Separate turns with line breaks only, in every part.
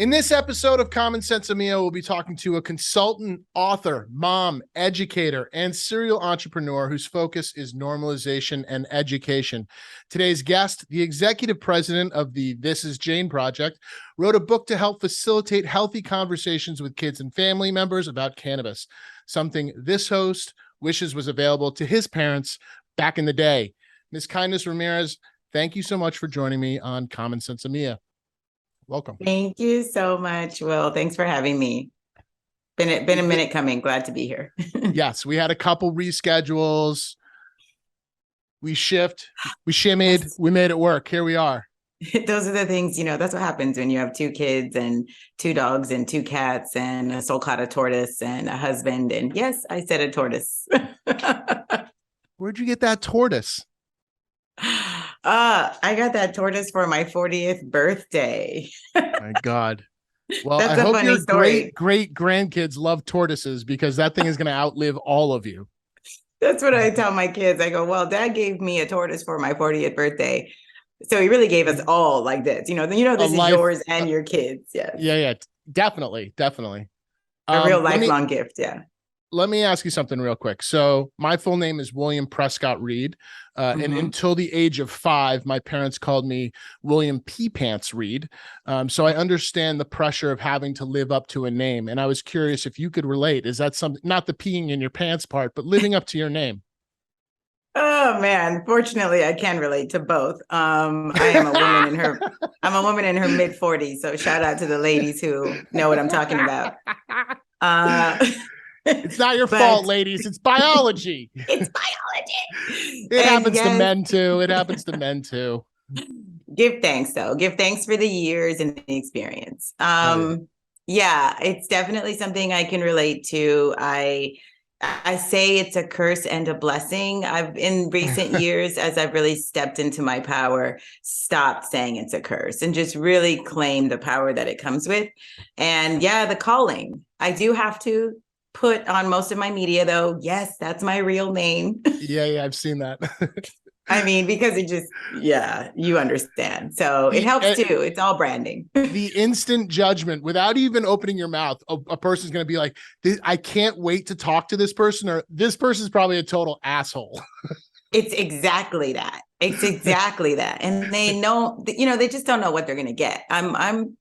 In this episode of SENSimilla, we'll be talking to a consultant, author, mom, educator, and serial entrepreneur whose focus is normalization and education. Today's guest, the executive president of the This Is Jane Project, wrote a book to help facilitate healthy conversations with kids and family members about cannabis, something this host wishes was available to his parents back in the day. Mskindness Ramirez, thank you so much for joining me on SENSimilla. Welcome.
Thank you so much, Will. Thanks for having me. Been a minute coming. Glad to be here.
Yes, we had a couple reschedules. We shimmied, we made it work. Here we are.
Those are the things, that's what happens when you have 2 kids and 2 dogs and 2 cats and a sulcata tortoise and a husband. And yes, I said a tortoise.
Where'd you get that tortoise?
I got that tortoise for my 40th birthday.
My God. Well,
That's
I hope
funny
your
story.
great grandkids love tortoises because that thing is going to outlive all of you.
That's what I tell my kids. I go, well, Dad gave me a tortoise for my 40th birthday. So he really gave us all like this. This is yours and your kids. Yes.
Yeah. Definitely.
A real lifelong gift. Yeah.
Let me ask you something real quick. So my full name is William Prescott Reed. And until the age of 5, my parents called me William P. Pants Reed. So I understand the pressure of having to live up to a name. And I was curious if you could relate. Is that something, not the peeing in your pants part, but living up to your name?
Oh man, fortunately I can relate to both. I'm a woman in her mid 40s. So shout out to the ladies who know what I'm talking about.
It's not your fault, ladies. It's biology.
It's biology.
It happens to men too.
Give thanks though. Give thanks for the years and the experience. Yeah, it's definitely something I can relate to. I say it's a curse and a blessing. I've in recent years, as I've really stepped into my power, stopped saying it's a curse and just really claim the power that it comes with. And yeah, the calling. I do have to put on most of my media though. Yes, that's my real name.
Yeah, I've seen that.
I mean, because you understand. So it helps too. It's all branding.
The instant judgment without even opening your mouth, a person's going to be like, I can't wait to talk to this person, or this person's probably a total asshole.
It's exactly that. And they know, they just don't know what they're going to get. I'm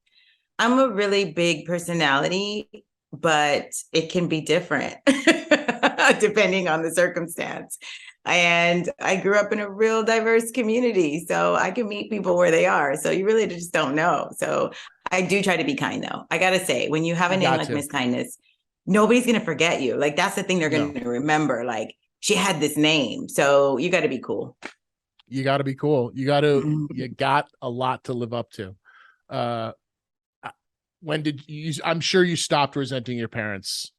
a really big personality, but it can be different depending on the circumstance. And I grew up in a real diverse community, so I can meet people where they are. So you really just don't know. So I do try to be kind, though. I got to say, when you have a name like Mskindness, nobody's going to forget you. Like, that's the thing they're going to remember. Like, she had this name. So you got to be cool.
You got a lot to live up to. When did you, I'm sure you stopped resenting your parents.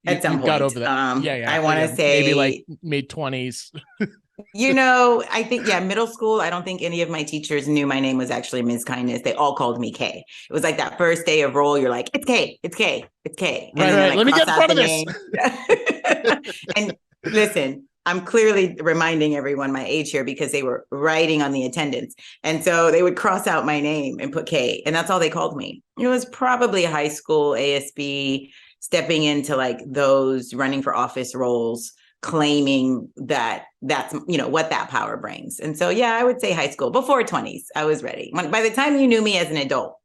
At some point.
Got over that.
I want to say
maybe like mid-20s.
I think, middle school. I don't think any of my teachers knew my name was actually Mskindness. They all called me K. It was like that first day of roll. You're like, it's K. And
right. Let me get in front of this.
And listen, I'm clearly reminding everyone my age here because they were writing on the attendance. And so they would cross out my name and put K. And that's all they called me. It was probably high school ASB, stepping into like those running for office roles, claiming that that's, what that power brings. And so, I would say high school. Before 20s, I was ready. By the time you knew me as an adult,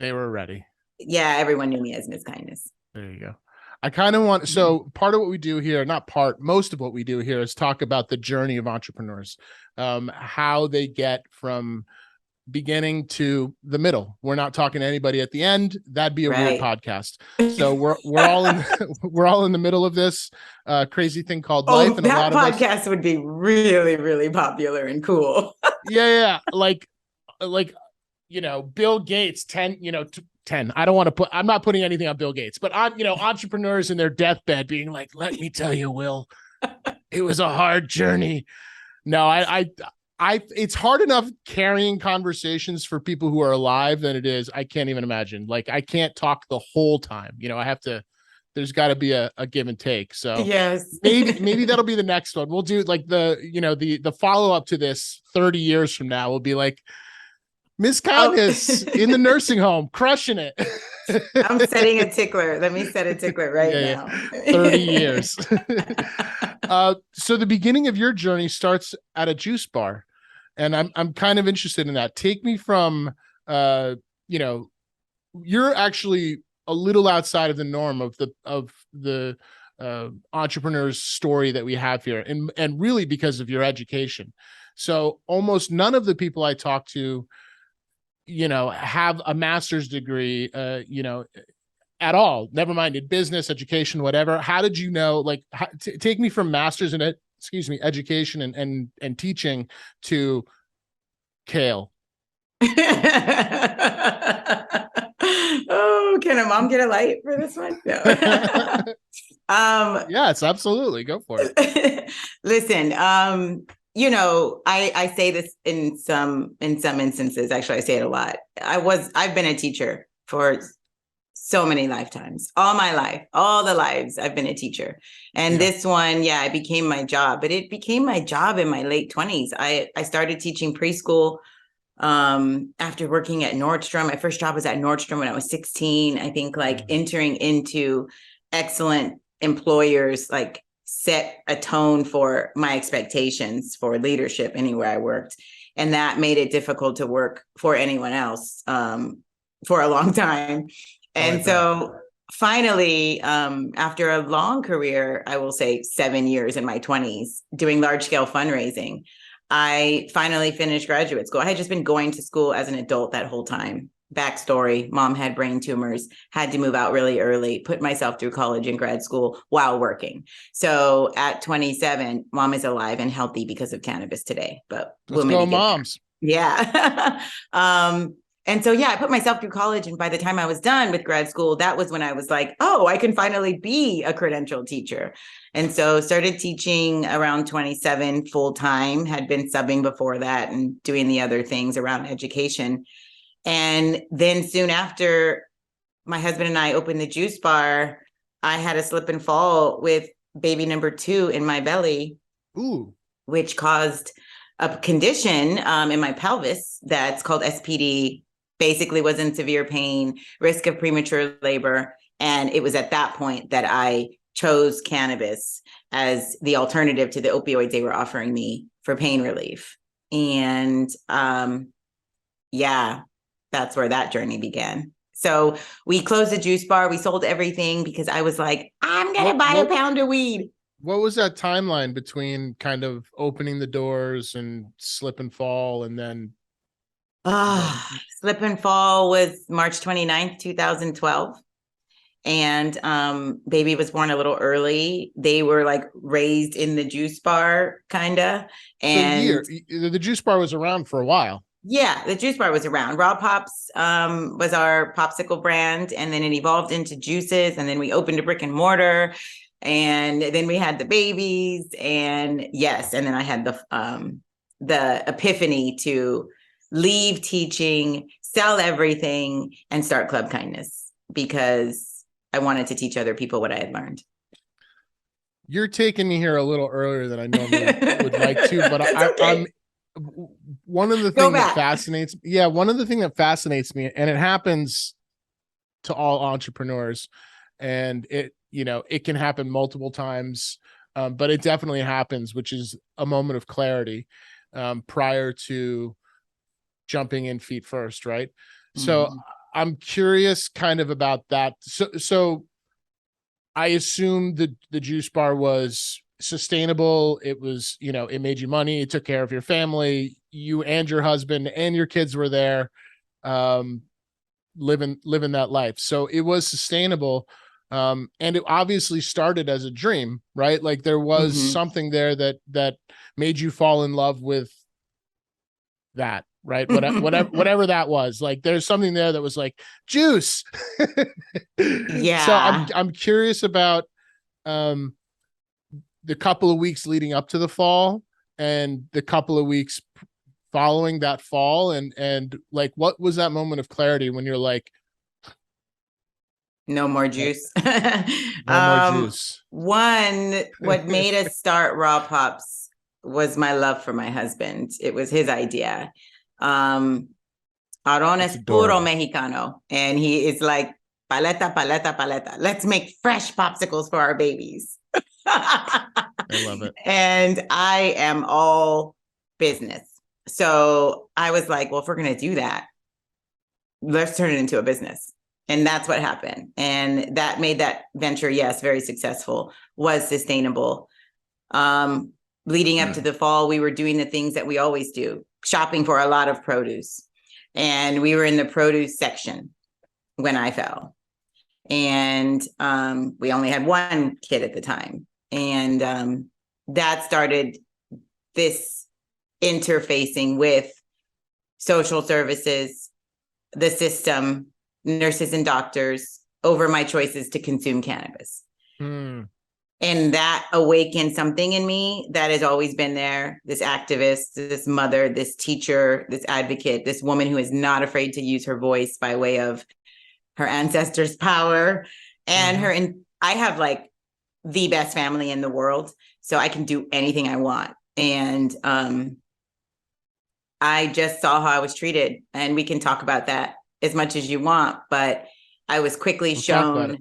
they were ready.
Yeah, everyone knew me as Mskindness.
There you go. I kind of want, so part of what we do here, most of what we do here is talk about the journey of entrepreneurs, how they get from beginning to the middle. We're not talking to anybody at the end. That'd be a weird podcast. So we're all in the middle of this crazy thing called life. And
that podcast would be really, really popular and cool.
Yeah. Like, Bill Gates, 10. I'm not putting anything on Bill Gates, but entrepreneurs in their deathbed being like, let me tell you, Will, it was a hard journey. No, it's hard enough carrying conversations for people who are alive than it is. I can't even imagine. Like, I can't talk the whole time. I have to, there's got to be a give and take. So
yes,
maybe that'll be the next one. We'll do like the follow up to this 30 years from now. We'll be like, Miss
Oh.
Kindness in the nursing home, crushing it.
I'm setting a tickler. Let me set a tickler right now.
30 years. So the beginning of your journey starts at a juice bar. And I'm kind of interested in that. Take me from you're actually a little outside of the norm of the entrepreneur's story that we have here, and really because of your education. So almost none of the people I talk to, have a master's degree, at all. Never mind in business, education, whatever. How did you know? Like, take me from master's in education and teaching to kale.
Oh, can a mom get a light for this one? No.
Yes, absolutely. Go for it.
Listen, I say this in some instances. Actually, I say it a lot. I've been a teacher for so many lifetimes, all my life, all the lives I've been a teacher. And this one, it became my job, but it became my job in my late 20s. I started teaching preschool after working at Nordstrom. My first job was at Nordstrom when I was 16. I think entering into excellent employers, set a tone for my expectations for leadership anywhere I worked. And that made it difficult to work for anyone else for a long time. And so finally, after a long career, I will say 7 years in my 20s, doing large scale fundraising, I finally finished graduate school. I had just been going to school as an adult that whole time. Backstory, mom had brain tumors, had to move out really early, put myself through college and grad school while working. So at 27, mom is alive and healthy because of cannabis today. But
let's go moms.
Yeah. And so, I put myself through college. And by the time I was done with grad school, that was when I was like, oh, I can finally be a credentialed teacher. And so started teaching around 27 full time, had been subbing before that and doing the other things around education. And then soon after, my husband and I opened the juice bar, I had a slip and fall with baby number 2 in my belly.
Ooh.
Which caused a condition in my pelvis that's called SPD. Basically was in severe pain, risk of premature labor. And it was at that point that I chose cannabis as the alternative to the opioids they were offering me for pain relief. And that's where that journey began. So we closed the juice bar. We sold everything because I was like, I'm going to buy a pound of weed.
What was that timeline between kind of opening the doors and slip and fall and then?
Slip and fall was March 29th, 2012. And baby was born a little early. They were raised in the juice bar, kind of. And
the juice bar was around for a while.
Yeah, the juice bar was around. Raw Pops was our popsicle brand. And then it evolved into juices. And then we opened a brick and mortar. And then we had the babies. And and then I had the epiphany to leave teaching, sell everything, and start Club Kindness because I wanted to teach other people what I had learned.
You're taking me here a little earlier than I normally would like to, but I'm one of the things that fascinates me, and it happens to all entrepreneurs, and it can happen multiple times, but it definitely happens, which is a moment of clarity prior to jumping in feet first, right? Mm-hmm. So I'm curious kind of about that. So I assume the juice bar was sustainable. It was, it made you money. It took care of your family. You and your husband and your kids were there, living that life. So it was sustainable. And it obviously started as a dream, right? Like there was something there that made you fall in love with that, right? Whatever that was. Like there's something there that was like juice.
Yeah.
So I'm curious about the couple of weeks leading up to the fall and the couple of weeks following that fall, and like what was that moment of clarity when you're like,
no more juice.
No more juice.
One, what made us start Raw Pops was my love for my husband. It was his idea. Aaron
That's
es puro
adorable.
Mexicano. And he is like, paleta, paleta, paleta. Let's make fresh popsicles for our babies.
I love it.
And I am all business. So I was like, well, if we're going to do that, let's turn it into a business. And that's what happened. And that made that venture, yes, very successful, was sustainable. Leading up to the fall, we were doing the things that we always do, shopping for a lot of produce. And we were in the produce section when I fell. And we only had one kid at the time. And that started this interfacing with social services, the system, nurses and doctors over my choices to consume cannabis.
Hmm.
And that awakened something in me that has always been there. This activist, this mother, this teacher, this advocate, this woman who is not afraid to use her voice by way of her ancestors' power and her. And I have like the best family in the world, so I can do anything I want. And I just saw how I was treated, and we can talk about that as much as you want, but I was quickly shown.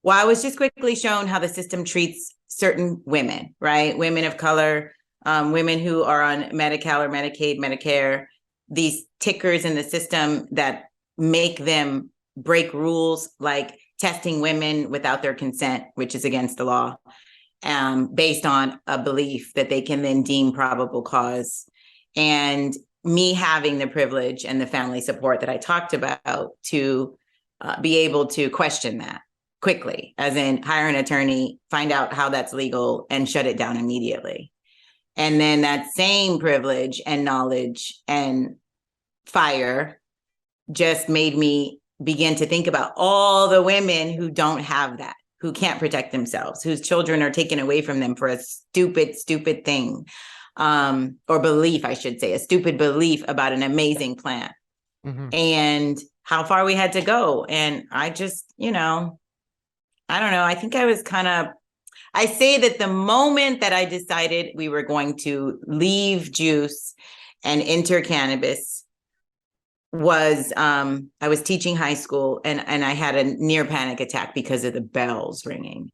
Well, I was just quickly shown how the system treats certain women, right? Women of color, women who are on Medi-Cal or Medicaid, Medicare, these tickers in the system that make them break rules, like testing women without their consent, which is against the law, based on a belief that they can then deem probable cause. And me having the privilege and the family support that I talked about to be able to question that quickly, as in hire an attorney, find out how that's legal, and shut it down immediately. And then that same privilege and knowledge and fire just made me begin to think about all the women who don't have that, who can't protect themselves, whose children are taken away from them for a stupid, stupid thing, or belief, I should say, a stupid belief about an amazing plan. And how far we had to go. And I just, I don't know. I think I was I say that the moment that I decided we were going to leave juice and enter cannabis was, I was teaching high school and I had a near panic attack because of the bells ringing.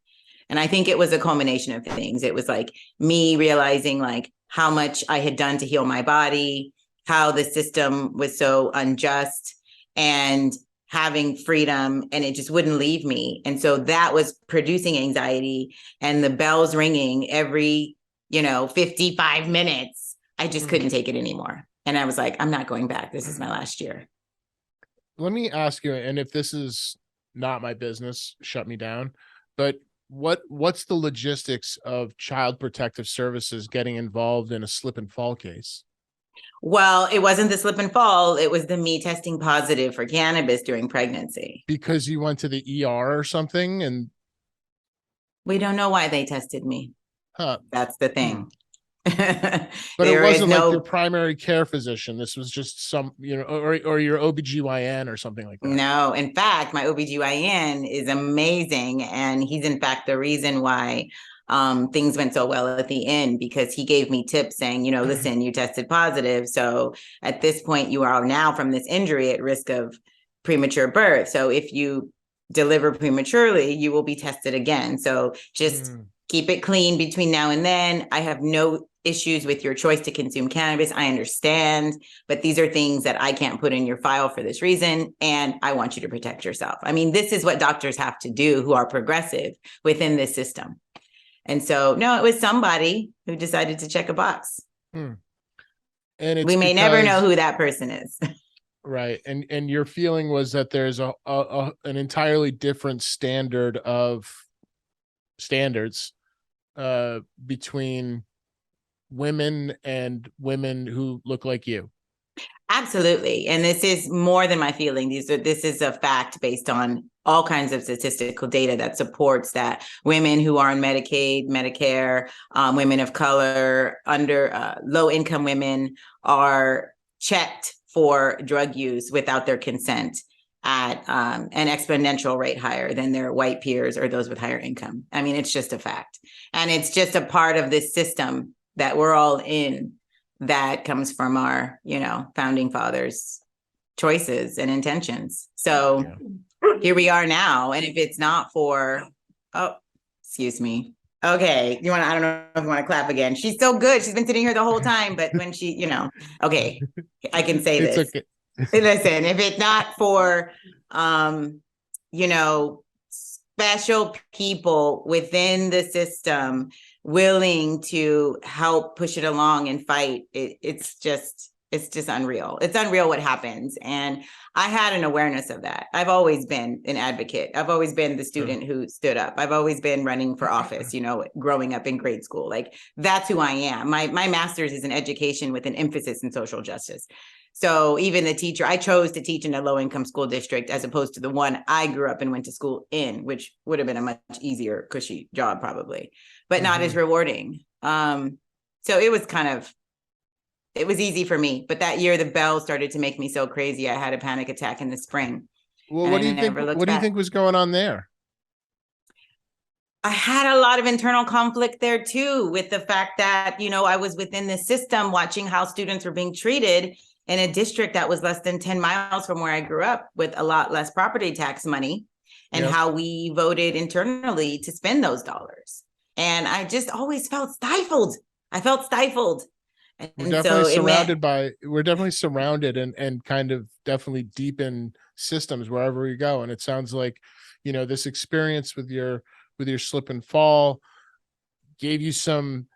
And I think it was a culmination of things. It was like me realizing like how much I had done to heal my body, how the system was so unjust, and having freedom, and it just wouldn't leave me. And so that was producing anxiety, and the bells ringing every, 55 minutes. I just couldn't take it anymore. And I was like, I'm not going back. This is my last year.
Let me ask you, and if this is not my business, shut me down, but what's the logistics of Child Protective Services getting involved in a slip and fall case?
Well, it wasn't the slip and fall. It was the me testing positive for cannabis during pregnancy.
Because you went to the ER or something, and
we don't know why they tested me. That's the thing.
But it wasn't like your primary care physician. This was just some, or your OBGYN or something like that.
No, in fact, my OBGYN is amazing. And he's in fact the reason why things went so well at the end, because he gave me tips saying, listen, you tested positive. So at this point, you are now from this injury at risk of premature birth. So if you deliver prematurely, you will be tested again. So just keep it clean between now and then. I have no issues with your choice to consume cannabis. I understand, but these are things that I can't put in your file for this reason. And I want you to protect yourself. I mean, this is what doctors have to do who are progressive within this system. And so, no, it was somebody who decided to check a box. And we may never know who that person is.
Right. And your feeling was that there's an entirely different standards between women and women who look like you.
Absolutely. And this is more than my feeling. This is a fact based on all kinds of statistical data that supports that women who are on Medicaid, Medicare, women of color, under low income women are checked for drug use without their consent at an exponential rate higher than their white peers or those with higher income. I mean, it's just a fact. And it's just a part of this system that we're all in that comes from our, founding fathers choices and intentions. So here we are now. And if it's not for, oh, excuse me. Okay. I don't know if you want to clap again. She's so good. She's been sitting here the whole time, but when she, okay, I can say
It's
this.
okay.
Listen, if it's not for, special people within the system willing to help push it along and fight, it's just unreal. It's unreal what happens. And I had an awareness of that. I've always been an advocate. I've always been the student who stood up. I've always been running for office, growing up in grade school. Like, that's who I am. My master's is in education with an emphasis in social justice. So even the teacher, I chose to teach in a low-income school district as opposed to the one I grew up and went to school in, which would have been a much easier, cushy job probably, but not as rewarding. So it was easy for me. But that year, the bell started to make me so crazy, I had a panic attack in the spring.
Well, what do you think? What do you think was going on there?
I had a lot of internal conflict there too, with the fact that, I was within the system watching how students were being treated in a district that was less than 10 miles from where I grew up, with a lot less property tax money, and how we voted internally to spend those dollars. And I just always felt stifled. I felt stifled.
We're definitely surrounded and kind of definitely deep in systems wherever we go. And it sounds like, this experience with your slip and fall gave you some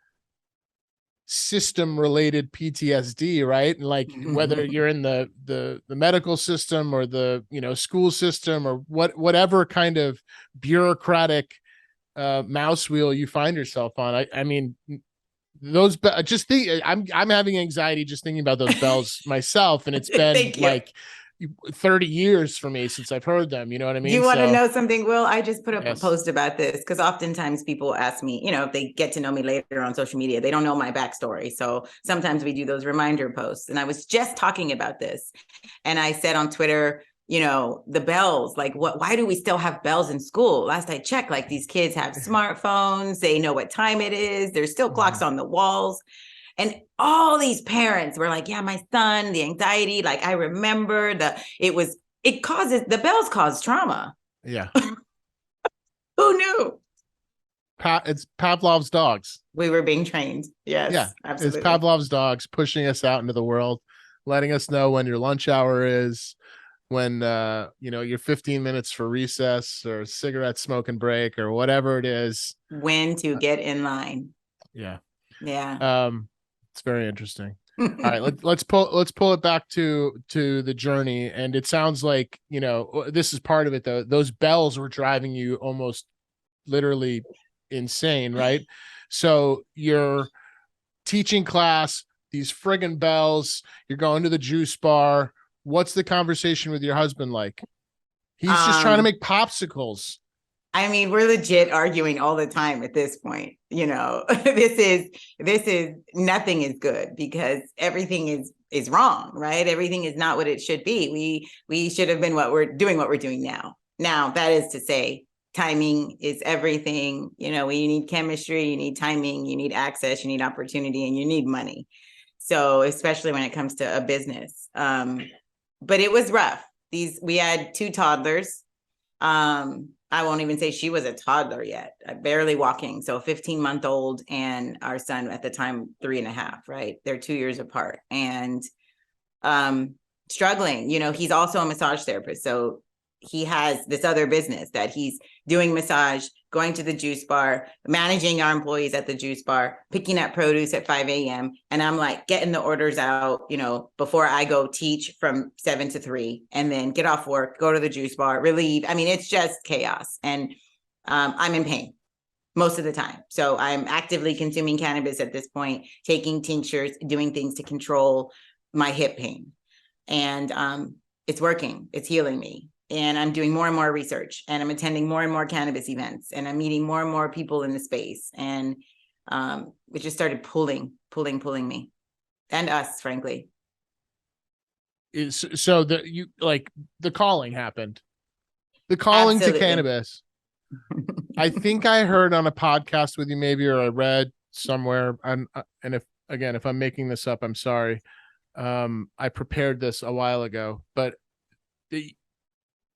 system related PTSD, right? And like, whether you're in the medical system or the, school system or whatever kind of bureaucratic mouse wheel you find yourself on. I mean, those I'm having anxiety just thinking about those bells myself, and it's been like 30 years for me since I've heard them. You know what I mean?
Do you want to know something, Will? I just put up a post about this because oftentimes people ask me, if they get to know me later on social media, they don't know my backstory. So sometimes we do those reminder posts. And I was just talking about this, and I said on Twitter, the bells, like, why do we still have bells in school? Last I checked, like, these kids have smartphones. They know what time it is. There's still clocks on the walls. And all these parents were like, yeah, my son, the anxiety, like, I remember the bells cause trauma.
Yeah.
Who knew?
It's Pavlov's dogs.
We were being trained. Yes.
Yeah.
Absolutely.
It's Pavlov's dogs pushing us out into the world, letting us know when your lunch hour is, when you're 15 minutes for recess or cigarette smoking break or whatever it is,
when to get in line.
Yeah
It's
very interesting. All right, let's pull it back to the journey. And it sounds like, this is part of it though. Those bells were driving you almost literally insane, right? So you're teaching class, these friggin' bells, you're going to the juice bar. What's the conversation with your husband like? He's just trying to make popsicles.
I mean, we're legit arguing all the time at this point. This is nothing is good because everything is wrong, right? Everything is not what it should be. We should have been what we're doing now. Now, that is to say, timing is everything. You need chemistry, you need timing, you need access, you need opportunity, and you need money. So especially when it comes to a business. But it was rough. We had 2 toddlers. I won't even say she was a toddler yet, barely walking. So 15-month-old and our son at the time, 3.5, right? They're 2 years apart and struggling. He's also a massage therapist. So he has this other business that he's doing massage, going to the juice bar, managing our employees at the juice bar, picking up produce at 5 a.m. And I'm like getting the orders out, before I go teach from 7 to 3 and then get off work, go to the juice bar, relieve. I mean, it's just chaos. And I'm in pain most of the time. So I'm actively consuming cannabis at this point, taking tinctures, doing things to control my hip pain. And it's working. It's healing me. And I'm doing more and more research, and I'm attending more and more cannabis events, and I'm meeting more and more people in the space. And it just started pulling me and us, frankly.
So the calling happened, the calling Absolutely. To cannabis. I think I heard on a podcast with you, maybe, or I read somewhere. And if I'm making this up, I'm sorry. I prepared this a while ago, but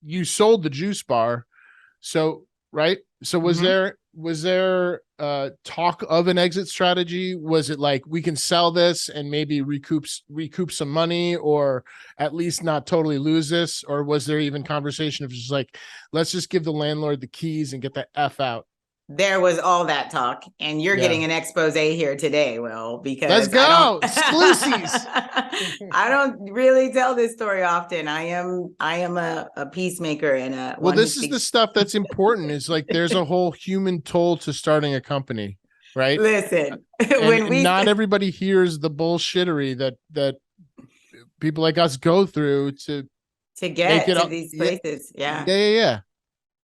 you sold the juice bar. So, right. So was there talk of an exit strategy? Was it like, we can sell this and maybe recoup some money, or at least not totally lose this? Or was there even conversation of just like, let's just give the landlord the keys and get the F out?
There was all that talk, and you're getting an expose here today, Will, because
let's go. Exclusives.
I don't really tell this story often. I am a peacemaker and
well, this is the stuff that's important. Is like, there's a whole human toll to starting a company, right?
Listen,
and not everybody hears the bullshittery that people like us go through to
get to these places.
Yeah.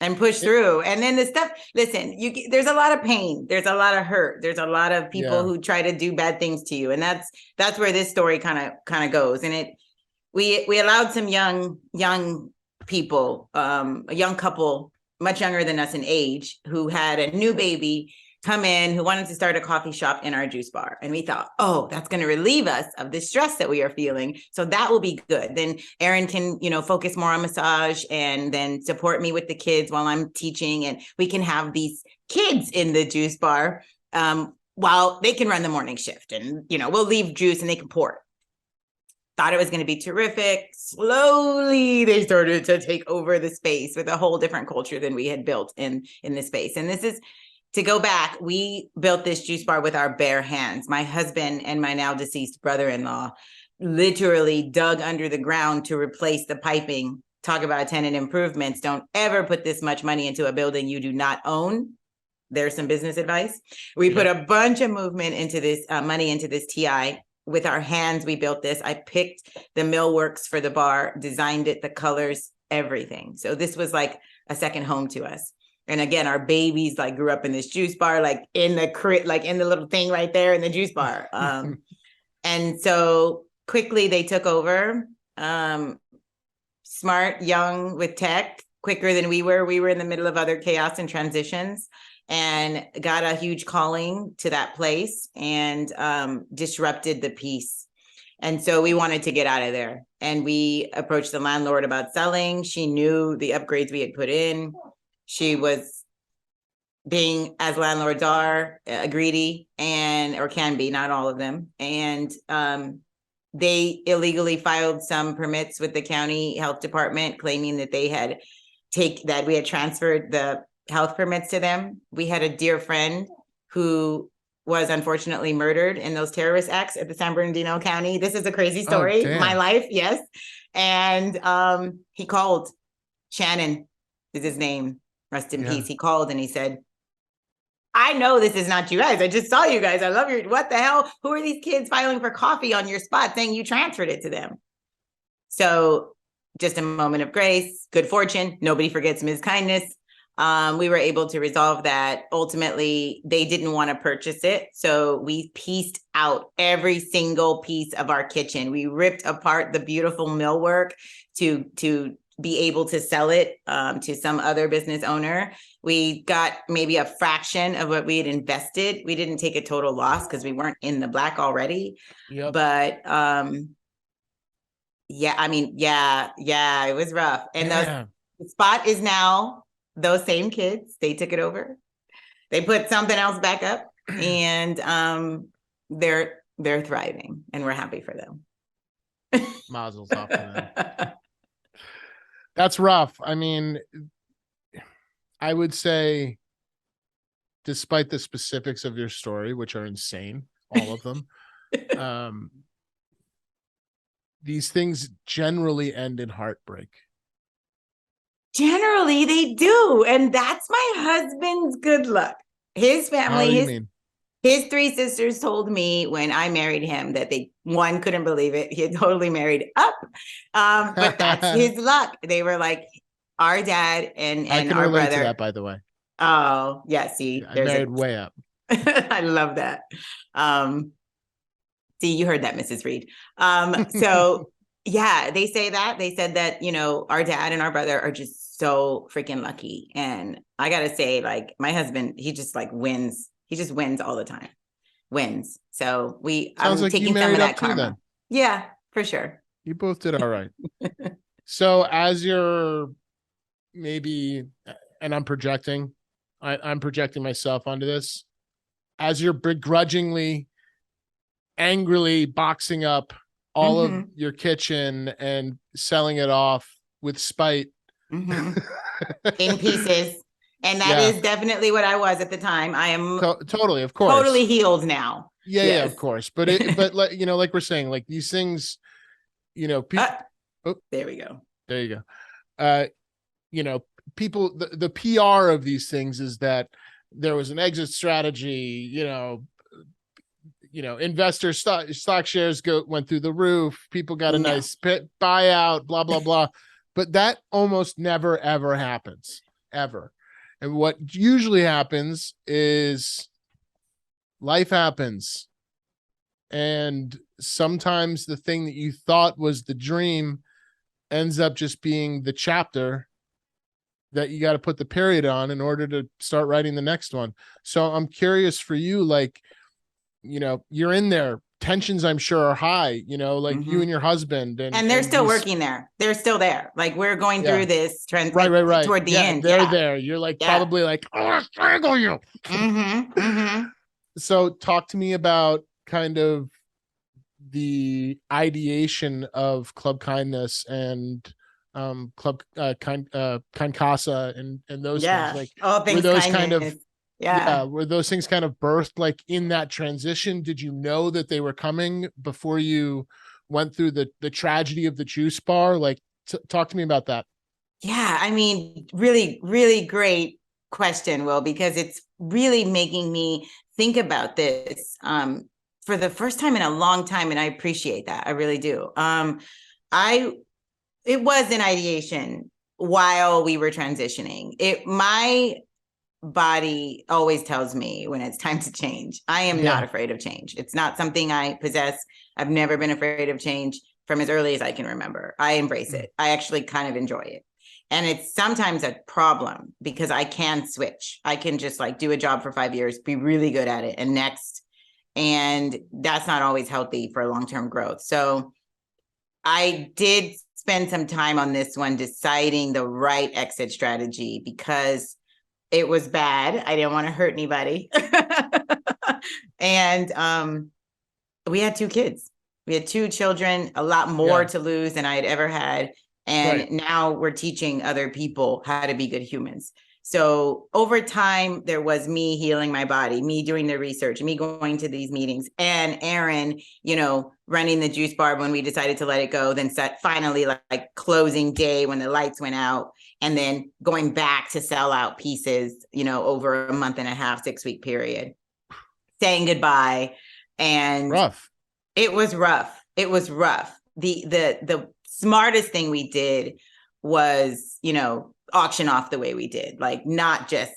And push through. And then the stuff, listen, there's a lot of pain. There's a lot of hurt. There's a lot of people who try to do bad things to you. And that's where this story kind of goes. And we allowed some young people, a young couple, much younger than us in age, who had a new baby, come in, who wanted to start a coffee shop in our juice bar. And we thought, oh, that's going to relieve us of the stress that we are feeling. So that will be good. Then Aaron can, focus more on massage and then support me with the kids while I'm teaching. And we can have these kids in the juice bar while they can run the morning shift. And, we'll leave juice and they can pour it. Thought it was going to be terrific. Slowly, they started to take over the space with a whole different culture than we had built in the space. And this is, to go back, we built this juice bar with our bare hands. My husband and my now deceased brother-in-law literally dug under the ground to replace the piping. Talk about tenant improvements. Don't ever put this much money into a building you do not own. There's some business advice. We put a bunch of movement into this, money into this TI. With our hands, we built this. I picked the millworks for the bar, designed it, the colors, everything. So this was like a second home to us. And again, our babies like grew up in this juice bar, like in the crib, like in the little thing right there in the juice bar. And so quickly they took over, smart, young with tech, quicker than we were. We were in the middle of other chaos and transitions, and got a huge calling to that place and disrupted the peace. And so we wanted to get out of there. And we approached the landlord about selling. She knew the upgrades we had put in. She was being, as landlords are, greedy or can be, not all of them. And they illegally filed some permits with the county health department, claiming that we had transferred the health permits to them. We had a dear friend who was unfortunately murdered in those terrorist acts at the San Bernardino County. This is a crazy story. My life, yes. And he called. Shannon is his name. Rest in peace. He called and he said, I know this is not you guys. I just saw you guys. I love your, what the hell? Who are these kids filing for coffee on your spot saying you transferred it to them? So just a moment of grace, good fortune. Nobody forgets Mskindness. We were able to resolve that. Ultimately, they didn't want to purchase it. So we pieced out every single piece of our kitchen. We ripped apart the beautiful millwork to be able to sell it to some other business owner. We got maybe a fraction of what we had invested. We didn't take a total loss because we weren't in the black already. But it was rough. And the spot is now those same kids. They took it over. They put something else back up, and they're thriving, and we're happy for them.
Mazel's off to them. That's rough. I mean, I would say, despite the specifics of your story, which are insane, all of them, these things generally end in heartbreak.
Generally, they do. And that's my husband's good luck. His family, his three sisters told me when I married him that one couldn't believe it. He had totally married up. But that's his luck. They were like, our dad and
I can
our
relate
brother.
To that, by the way.
Oh, yeah. See,
I married way up.
I love that. See, you heard that, Mrs. Reed. So yeah, they say that. They said that, our dad and our brother are just so freaking lucky. And I got to say, like, my husband, he just like wins. He just wins all the time. Wins. So I'm taking some of that karma. Yeah. for sure.
You both did all right. So as you're maybe, and I'm projecting, I'm projecting myself onto this, as you're begrudgingly, angrily boxing up all of your kitchen and selling it off with spite.
In pieces. And that is definitely what I was at the time. I am
totally, of course,
totally healed now.
Yeah, yes. Yeah, of course. But like we're saying, like these things, there
we go.
There you go. People, the PR of these things is that there was an exit strategy, investors stock shares went through the roof. People got a nice buyout, blah, blah, blah. But that almost never, ever happens, ever. And what usually happens is life happens. And sometimes the thing that you thought was the dream ends up just being the chapter that you got to put the period on in order to start writing the next one. So I'm curious for you, like, you're in there. Tensions, I'm sure, are high, like you and your husband.
And they're still working there. They're still there. Like we're going through this trend
right.
toward the end.
They're there. You're like probably like, oh, I'll strangle you. So talk to me about kind of the ideation of Club Kindness and Club Kind Casa and those things. Like
all things
were those
kindness.
Were those things kind of birthed like in that transition? Did you know that they were coming before you went through the tragedy of the juice bar? Like talk to me about that.
Yeah, I mean, really, really great question, Will, because it's really making me think about this for the first time in a long time, and I appreciate that. I really do. It was an ideation while we were transitioning. My body always tells me when it's time to change. I am not afraid of change. It's not something I possess. I've never been afraid of change from as early as I can remember. I embrace it. I actually kind of enjoy it. And it's sometimes a problem because I can switch. I can just like do a job for 5 years, be really good at it, and next. And that's not always healthy for long-term growth. So I did spend some time on this one deciding the right exit strategy because it was bad. I didn't want to hurt anybody. And we had 2 kids. We had 2 children, a lot more to lose than I had ever had. And now we're teaching other people how to be good humans. So over time, there was me healing my body, me doing the research, me going to these meetings, and Aaron, running the juice bar when we decided to let it go, then finally like closing day when the lights went out, and then going back to sell out pieces, over a month and a half, 6-week period, saying goodbye. And it was rough. It was rough. The smartest thing we did was, auction off the way we did, like not just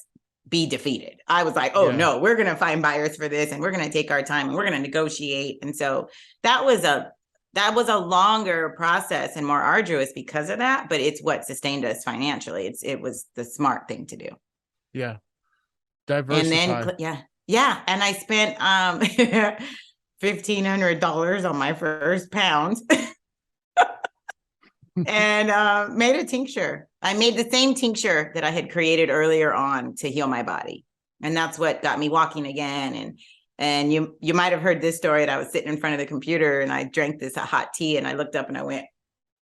be defeated. I was like, no, we're going to find buyers for this and we're going to take our time and we're going to negotiate. And so that was a longer process and more arduous because of that, but it's what sustained us financially. It was the smart thing to do.
Yeah. Diversify.
And then, and I spent $1,500 on my first pound. And made a tincture. I made the same tincture that I had created earlier on to heal my body. And that's what got me walking again. And you might have heard this story that I was sitting in front of the computer and I drank this hot tea and I looked up and I went,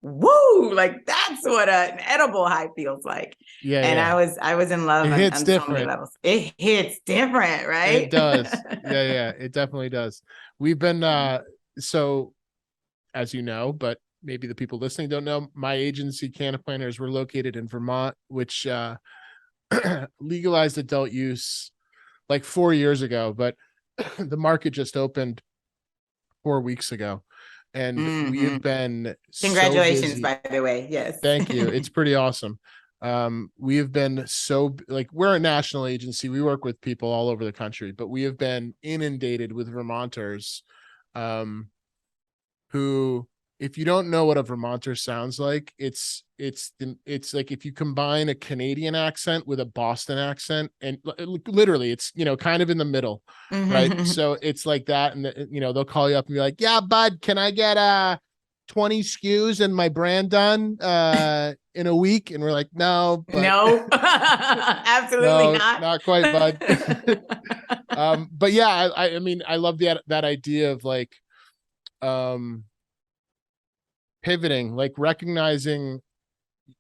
woo, like that's what an edible high feels like. Yeah. And I was in love. It hits different. So many levels. It hits different, right?
It does. Yeah. It definitely does. We've been, so as you know, but maybe the people listening don't know, my agency, CannaPlanners, we're located in Vermont, which legalized adult use like 4 years ago, but the market just opened 4 weeks ago. And we have been
congratulations, by the way. Yes.
Thank you. It's pretty awesome. We have been we're a national agency. We work with people all over the country, but we have been inundated with Vermonters who, if you don't know what a Vermonter sounds like, it's like if you combine a Canadian accent with a Boston accent, and literally it's, kind of in the middle, right? So it's like that. And, they'll call you up and be like, yeah, bud, can I get 20 SKUs and my brand done in a week? And we're like, no, but
No, absolutely
no,
not.
not quite, bud. But yeah, I mean, I love that idea of like pivoting, like recognizing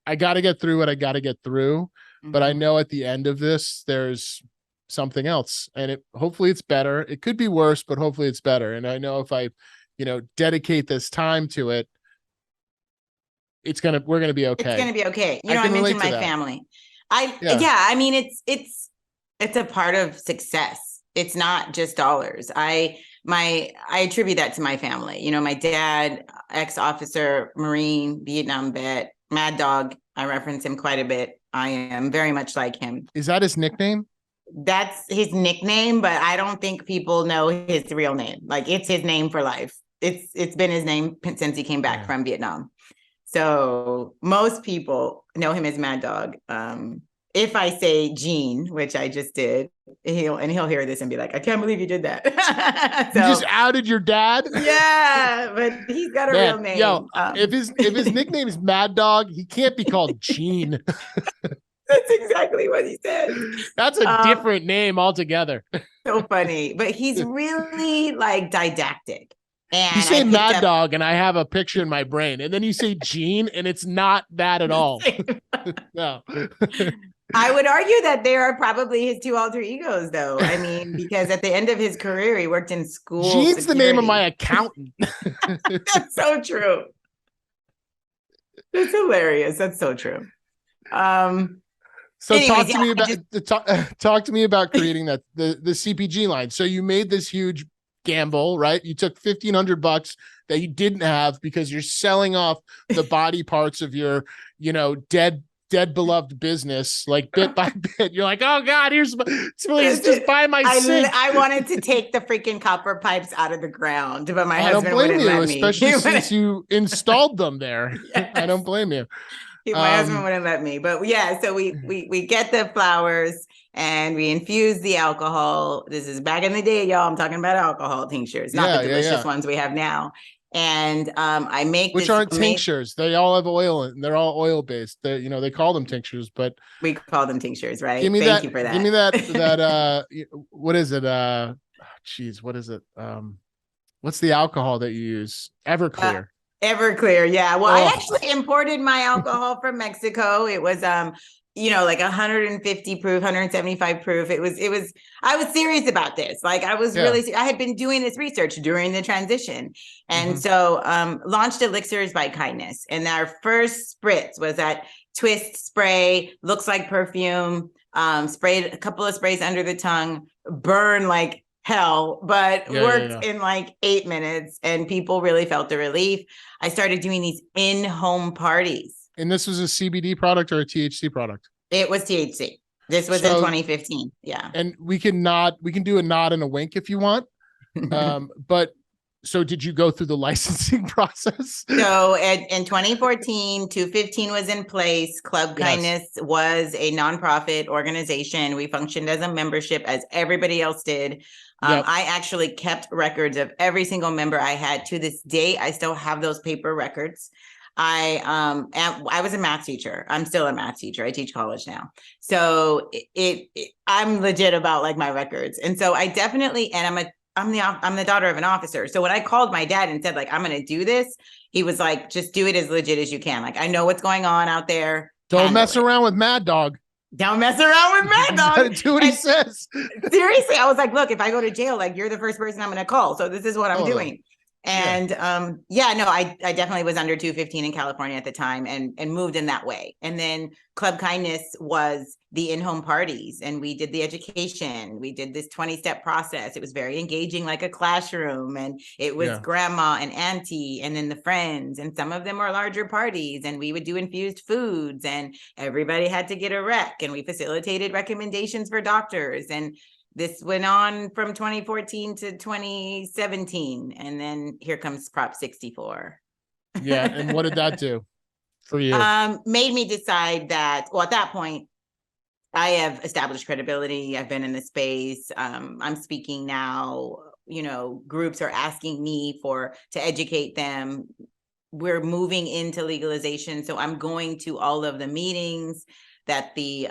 I got to get through what I got to get through, but I know at the end of this, there's something else, and hopefully it's better. It could be worse, but hopefully it's better. And I know if I, dedicate this time to it, we're gonna be okay.
It's gonna be okay. I mentioned my family. I mean, it's a part of success. It's not just dollars. I attribute that to my family. My dad, ex-officer, Marine, Vietnam vet, Mad Dog. I reference him quite a bit. I am very much like him.
Is that his nickname?
That's his nickname, but I don't think people know his real name. Like, it's his name for life. It's been his name since he came back from Vietnam. So most people know him as Mad Dog. If I say Gene, which I just did, he'll hear this and be like, I can't believe you did that.
You just outed your dad?
Yeah, but he's got a real name.
Yo, if his nickname is Mad Dog, he can't be called Gene.
That's exactly what he said.
That's a different name altogether.
So funny. But he's really like didactic. And
you say Mad Dog, and I have a picture in my brain, and then you say Gene, and it's not that at all. No.
I would argue that they are probably his two alter egos, though. I mean, because at the end of his career, he worked in school.
Gene's the name of my accountant.
That's so true. That's hilarious. That's so true.
So anyways, talk to me about creating the CPG line. So you made this huge gamble, right? You took $1,500 that you didn't have because you're selling off the body parts of your, dead beloved business, like bit by bit. You're like, oh God, please just buy my sink.
I wanted to take the freaking copper pipes out of the ground, but my husband wouldn't let me.
Especially since you installed them there. Yes. I don't blame you.
My husband wouldn't let me, but yeah, so we get the flowers and we infuse the alcohol. This is back in the day, y'all. I'm talking about alcohol tinctures, not the delicious ones we have now. And I make
which aren't tinctures. They all have oil and they're all oil based. They call them tinctures, but
we call them tinctures, right?
Thank
you for that.
Give me that what is it? What is it? What's the alcohol that you use? Everclear.
Everclear, yeah. Well, I actually imported my alcohol from Mexico. It was like 150 proof, 175 proof. I was serious about this. Like, I was really, I had been doing this research during the transition. And so launched Elixirs by Kindness. And our first spritz was that twist spray, looks like perfume, sprayed a couple of sprays under the tongue, burn like hell, but worked in like 8 minutes, and people really felt the relief. I started doing these in-home parties.
And this was a CBD product or a THC product?
It was THC. This was in 2015. Yeah.
And we can do a nod and a wink if you want. But so did you go through the licensing process?
So in 2014, 215 was in place. Club Kindness was a nonprofit organization. We functioned as a membership as everybody else did. I actually kept records of every single member I had. To this day, I still have those paper records. I was a math teacher. I'm still a math teacher. I teach college now. So I'm legit about like my records. And so I definitely, and I'm the daughter of an officer. So when I called my dad and said, like, I'm going to do this, he was like, just do it as legit as you can. Like, I know what's going on out there.
Don't mess around with Mad Dog.
Don't mess around with Mad Dog.
You gotta do what he says.
Seriously, I was like, look, if I go to jail, like, you're the first person I'm going to call. So this is what I'm doing. And I definitely was under 215 in California at the time and moved in that way. And then Club Kindness was the in-home parties, and we did the education. We did this 20-step process. It was very engaging, like a classroom, and it was grandma and auntie and then the friends, and some of them were larger parties, and we would do infused foods, and everybody had to get a rec, and we facilitated recommendations for doctors. And this went on from 2014 to 2017. And then here comes Prop 64.
Yeah. And what did that do for you?
Made me decide that, well, at that point, I have established credibility. I've been in the space. I'm speaking now. Groups are asking me to educate them. we're moving into legalization. So I'm going to all of the meetings that the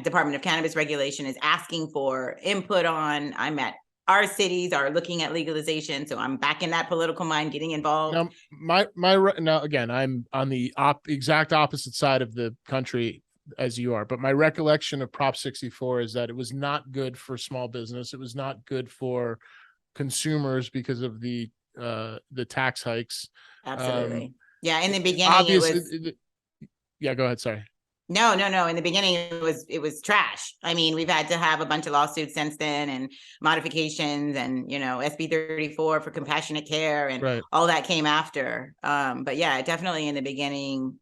Department of Cannabis Regulation is asking for input on. I'm at our cities are looking at legalization, so I'm back in that political mind, getting involved.
Now again, I'm on the exact opposite side of the country as you are, but my recollection of Prop 64 is that it was not good for small business. It was not good for consumers because of the tax hikes.
Absolutely. Yeah. In the beginning, it was.
Yeah, go ahead. Sorry.
No. In the beginning, it was trash. I mean, we've had to have a bunch of lawsuits since then, and modifications, and SB 34 for compassionate care, and all that came after. But yeah, definitely in the beginning,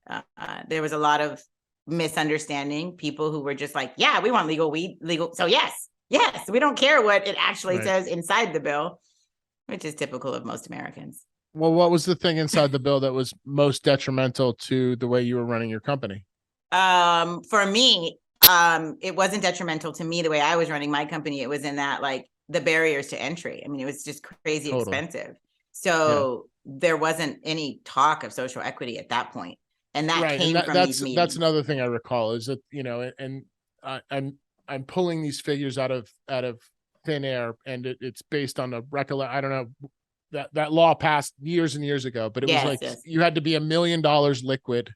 there was a lot of misunderstanding. People who were just like, "Yeah, we want legal weed, legal." So yes, we don't care what it actually says inside the bill, which is typical of most Americans.
Well, what was the thing inside the bill that was most detrimental to the way you were running your company?
For me, it wasn't detrimental to me the way I was running my company. It was in that, like, the barriers to entry. I mean, it was just crazy expensive. So there wasn't any talk of social equity at that point. And that came from these meetings.
That's another thing I recall is that, and I'm pulling these figures out of thin air, and it's based on a I don't know, that law passed years and years ago, but it was like you had to be $1 million liquid.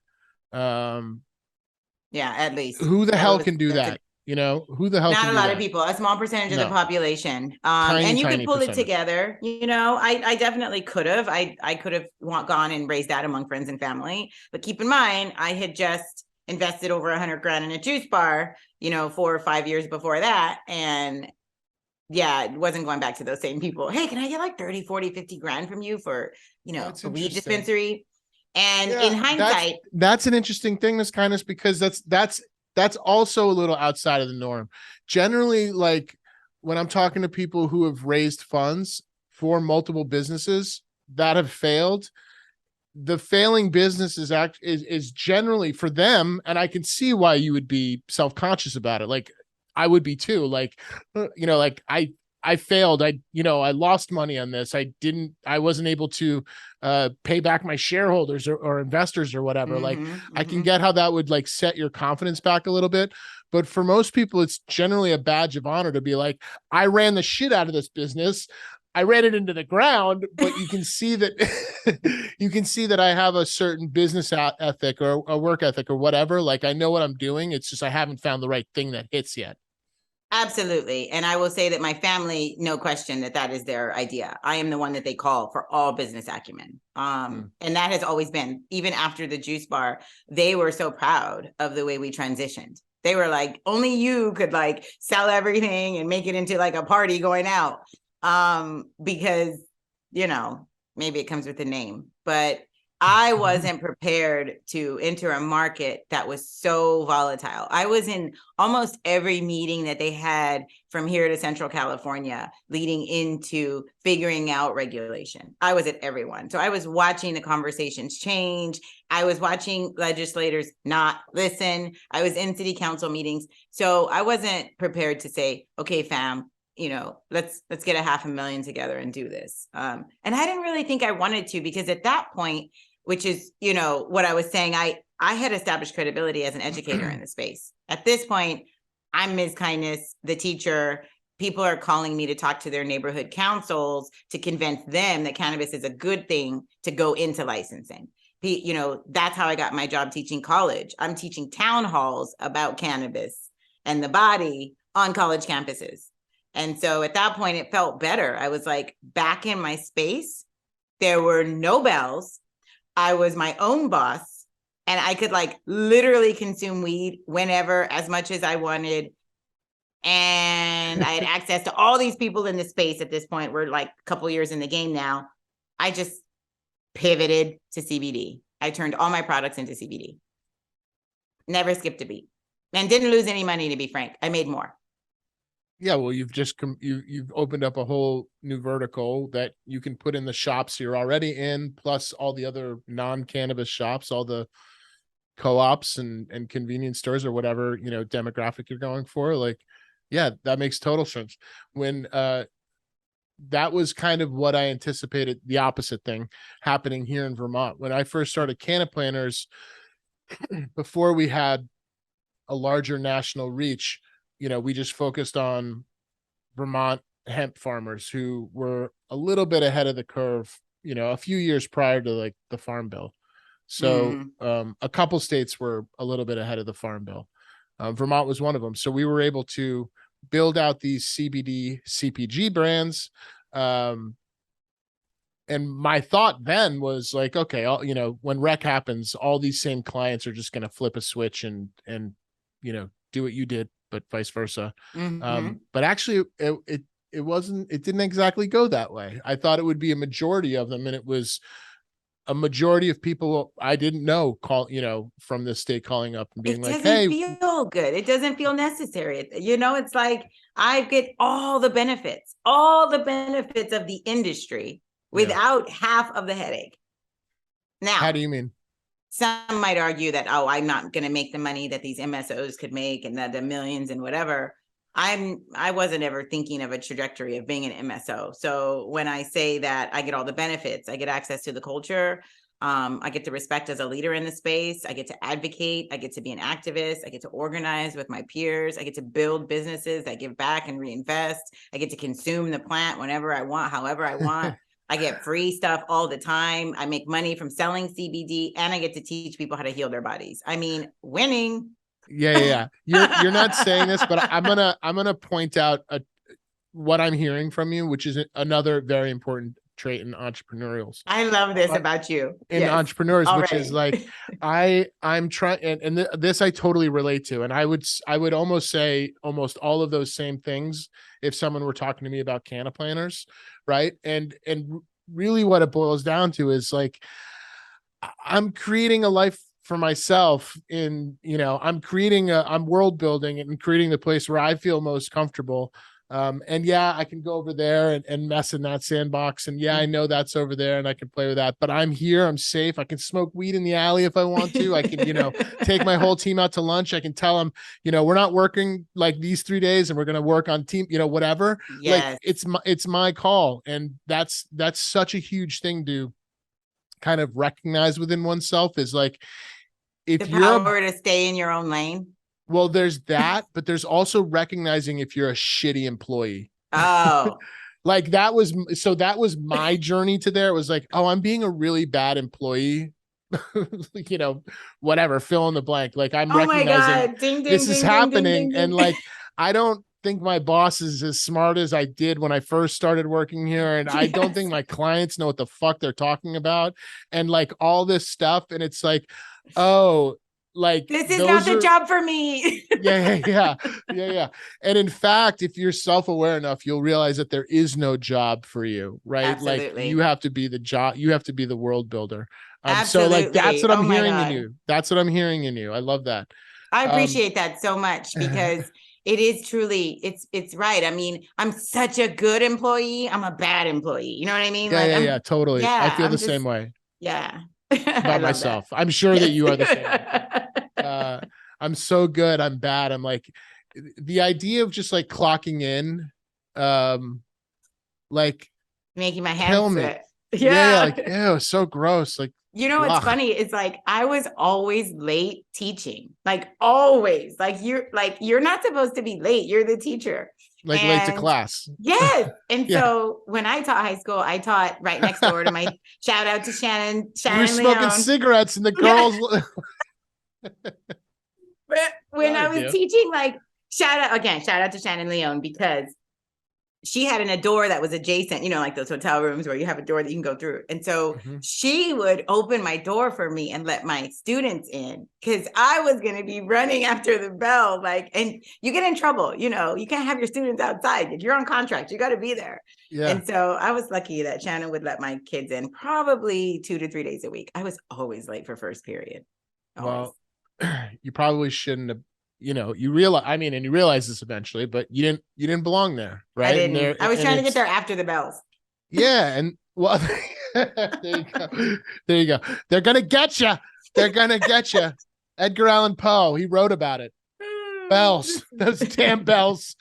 Yeah, at least.
Who the hell can do that? Who the hell?
Not a lot of people, a small percentage of the population. And you could pull it together. I definitely could have. I could have gone and raised that among friends and family. But keep in mind, I had just invested over $100,000 in a juice bar, 4 or 5 years before that. And yeah, it wasn't going back to those same people. Hey, can I get like 30, 40, 50 grand from you for, a weed dispensary? And in hindsight,
that's an interesting thing, Mskindness, because that's also a little outside of the norm. Generally, like when I'm talking to people who have raised funds for multiple businesses that have failed, the failing business is generally for them, and I can see why you would be self-conscious about it. Like I would be too. Like, like I failed. I lost money on this. I wasn't able to pay back my shareholders or investors or whatever. I can get how that would like set your confidence back a little bit. But for most people, it's generally a badge of honor to be like, I ran the shit out of this business. I ran it into the ground, but you can see that I have a certain business ethic or a work ethic or whatever. Like I know what I'm doing. It's just I haven't found the right thing that hits yet.
Absolutely. And I will say that my family, no question that is their idea. I am the one that they call for all business acumen. And that has always been, even after the juice bar, they were so proud of the way we transitioned. They were like, only you could like sell everything and make it into like a party going out. Because, maybe it comes with the name, but I wasn't prepared to enter a market that was so volatile. I was in almost every meeting that they had from here to Central California leading into figuring out regulation. I was at every one. So I was watching the conversations change. I was watching legislators not listen. I was in city council meetings. So I wasn't prepared to say, okay, fam, let's get $500,000 together and do this. And I didn't really think I wanted to, because at that point, which is, what I was saying, I had established credibility as an educator in the space. At this point, I'm Mskindness, the teacher. People are calling me to talk to their neighborhood councils to convince them that cannabis is a good thing to go into licensing. That's how I got my job teaching college. I'm teaching town halls about cannabis and the body on college campuses. And so at that point, it felt better. I was like back in my space. There were no bells. I was my own boss, and I could like literally consume weed whenever, as much as I wanted. And I had access to all these people in the space at this point. We're like a couple years in the game now. I just pivoted to CBD. I turned all my products into CBD. Never skipped a beat, and didn't lose any money, to be frank. I made more.
Yeah, well, you've opened up a whole new vertical that you can put in the shops you're already in, plus all the other non-cannabis shops, all the co-ops and convenience stores or whatever, demographic you're going for. Like, yeah, that makes total sense. When that was kind of what I anticipated, the opposite thing happening here in Vermont. When I first started CannaPlanners, before we had a larger national reach, we just focused on Vermont hemp farmers who were a little bit ahead of the curve, a few years prior to like the Farm Bill. So a couple states were a little bit ahead of the Farm Bill. Vermont was one of them. So we were able to build out these CBD CPG brands. And my thought then was like, okay, when rec happens, all these same clients are just going to flip a switch and do what you did, but vice versa. But actually it didn't exactly go that way. I thought it would be a majority of them, and it was a majority of people I didn't know from this state calling up and being like, hey,
it doesn't feel good. It doesn't feel necessary. It's like I get all the benefits of the industry without half of the headache. Now,
how do you mean?
Some might argue that, I'm not going to make the money that these MSOs could make and the millions and whatever. I wasn't ever thinking of a trajectory of being an MSO. So when I say that I get all the benefits, I get access to the culture, I get to respect as a leader in the space, I get to advocate, I get to be an activist, I get to organize with my peers, I get to build businesses that give back and reinvest, I get to consume the plant whenever I want, however I want. I get free stuff all the time. I make money from selling CBD, and I get to teach people how to heal their bodies. I mean, winning.
Yeah. You're not saying this, but I'm gonna point out what I'm hearing from you, which is another very important trait in entrepreneurials.
I love this about you.
In entrepreneurs, already. Which is like I'm trying, and this I totally relate to, and I would almost say almost all of those same things if someone were talking to me about CannaPlanners, right? And really what it boils down to is like I'm creating a life for myself I'm world building and creating the place where I feel most comfortable. And I can go over there and mess in that sandbox. And I know that's over there and I can play with that, but I'm here, I'm safe. I can smoke weed in the alley if I want to. I can, take my whole team out to lunch. I can tell them, we're not working like these 3 days and we're going to work on team, whatever. Yes. Like it's my call. And that's such a huge thing to kind of recognize within oneself, is like, if
the power to stay in your own lane.
Well, there's that, but there's also recognizing if you're a shitty employee.
Oh,
like that was my journey to there. It was like, I'm being a really bad employee. Whatever, fill in the blank. Like I'm recognizing this is happening. And like, I don't think my boss is as smart as I did when I first started working here. And I don't think my clients know what the fuck they're talking about. And like all this stuff. And it's like, like
this is not the job for me.
Yeah. And in fact, if you're self-aware enough, you'll realize that there is no job for you, right? Absolutely. Like you have to be the job, you have to be the world builder. So like that's what I'm hearing in you. That's what I'm hearing in you. I love that.
I appreciate that so much, because it is truly, it's right. I mean, I'm such a good employee. I'm a bad employee. You know what I mean?
Yeah, totally. Yeah, I feel the same way.
Yeah.
About myself. That. I'm sure that you are the same. I'm so good. I'm bad. I'm like, the idea of just like clocking in, like
making my hands sweat.
Yeah. Like, ew, so gross. Like,
what's funny is like I was always late teaching, like always. Like you're not supposed to be late. You're the teacher.
Like late to class.
Yes. And so when I taught high school, I taught right next door to my shout out to Shannon.
You're smoking cigarettes and the girls.
But when I was teaching, like shout out to Shannon Leone, because she had a door that was adjacent, like those hotel rooms where you have a door that you can go through. And so she would open my door for me and let my students in, because I was going to be running after the bell. Like, and you get in trouble, you can't have your students outside. If you're on contract, you got to be there. Yeah. And so I was lucky that Shannon would let my kids in probably 2 to 3 days a week. I was always late for first period. Always.
Well, you probably shouldn't have. You realize this eventually, but you didn't belong there, right?
I didn't. I was trying to get there after the bells.
Yeah, and well, there you go. They're gonna get you. They're gonna get you. Edgar Allan Poe, he wrote about it. Bells, those damn bells.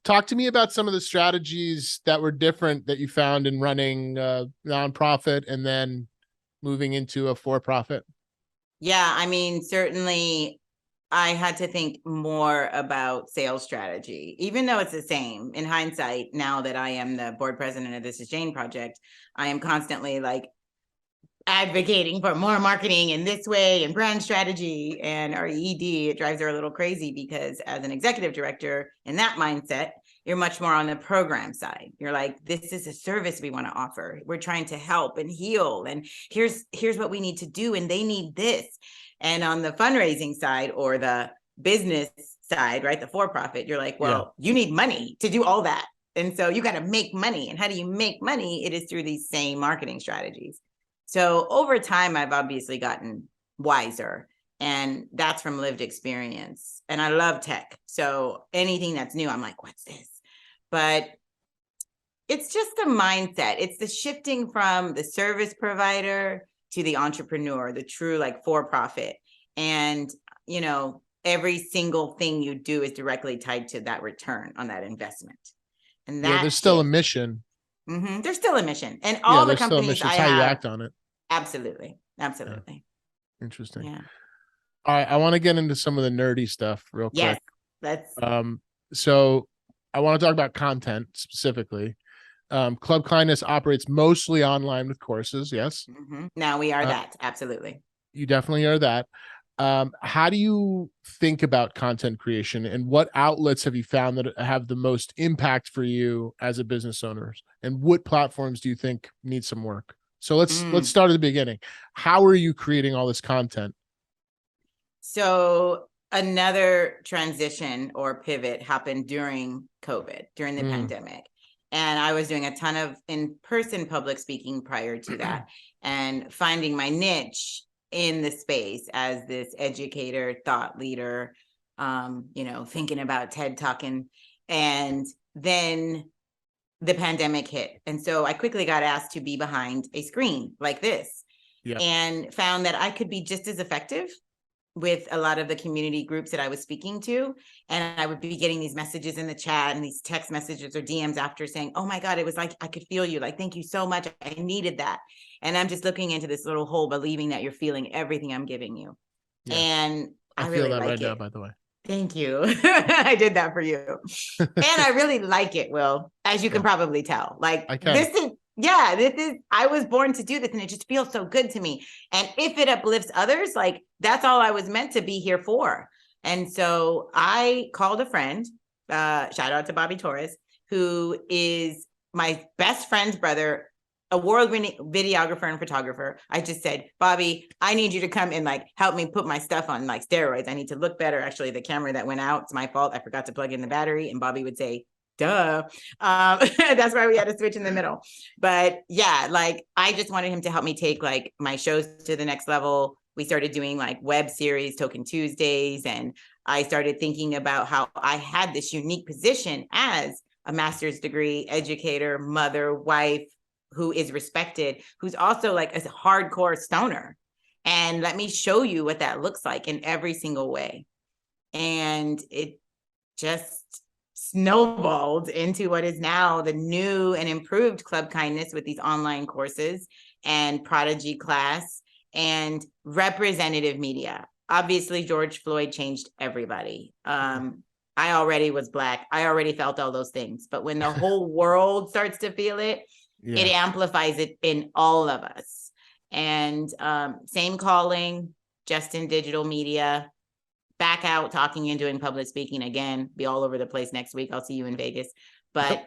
Talk to me about some of the strategies that were different that you found in running a nonprofit and then moving into a for-profit.
Yeah, I mean, certainly I had to think more about sales strategy, even though it's the same. In hindsight, now that I am the board president of This Is Jane Project, I am constantly like advocating for more marketing in this way and brand strategy. And our ED, it drives her a little crazy because as an executive director in that mindset, you're much more on the program side. You're like, this is a service we want to offer. We're trying to help and heal. And here's what we need to do. And they need this. And on the fundraising side or the business side, right, the for-profit, you're like, well, you need money to do all that. And so you got to make money. And how do you make money? It is through these same marketing strategies. So over time, I've obviously gotten wiser, and that's from lived experience. And I love tech. So anything that's new, I'm like, what's this? But it's just a mindset. It's the shifting from the service provider to the entrepreneur, the true like for-profit. And, you know, every single thing you do is directly tied to that return on that investment. And that
there's still a mission.
There's still a mission. And all the companies I have,
how you act on it.
Absolutely.
Yeah. Interesting.
Yeah.
All right. I want to get into some of the nerdy stuff real quick.
Let's.
So I want to talk about content specifically. Club Kindness operates mostly online with courses. Yes.
Now we are that. Absolutely.
You definitely are that. How do you think about content creation, and what outlets have you found that have the most impact for you as a business owner? And what platforms do you think need some work? So let's start at the beginning. How are you creating all this content?
So another transition or pivot happened during COVID, during the pandemic. And I was doing a ton of in-person public speaking prior to that and finding my niche in the space as this educator, thought leader, you know, thinking about TED Talking. And then the pandemic hit. And so I quickly got asked to be behind a screen like this and found that I could be just as effective with a lot of the community groups that I was speaking to. And I would be getting these messages in the chat and these text messages or DMs after saying, oh my God, it was like, I could feel you. Like, thank you so much. I needed that. And I'm just looking into this little hole, believing that you're feeling everything I'm giving you. Yeah. And I
feel
really
that
like
right
it.
now, by the way.
Thank you. I did that for you. And I really like it, Will, as you can probably tell. Like, I was born to do this, and it just feels so good to me. And if it uplifts others, like, that's all I was meant to be here for. And so I called a friend, shout out to Bobby Torres, who is my best friend's brother, award-winning videographer and photographer. I just said, Bobby, I need you to come and like help me put my stuff on like steroids. I need to look better. Actually, the camera that went out, it's my fault. I forgot to plug in the battery. And Bobby would say, duh. That's why we had to switch in the middle. But yeah, like, I just wanted him to help me take like my shows to the next level. We started doing like web series, Token Tuesdays. And I started thinking about how I had this unique position as a master's degree educator, mother, wife, who is respected, who's also like a hardcore stoner. And let me show you what that looks like in every single way. And it just snowballed into what is now the new and improved Club Kindness with these online courses and Prodigy class and representative media. Obviously, George Floyd changed everybody. I already was Black. I already felt all those things. But when the whole world starts to feel it, it amplifies it in all of us. And same calling, just in digital media, back out talking and doing public speaking again, be all over the place next week. I'll see you in Vegas. But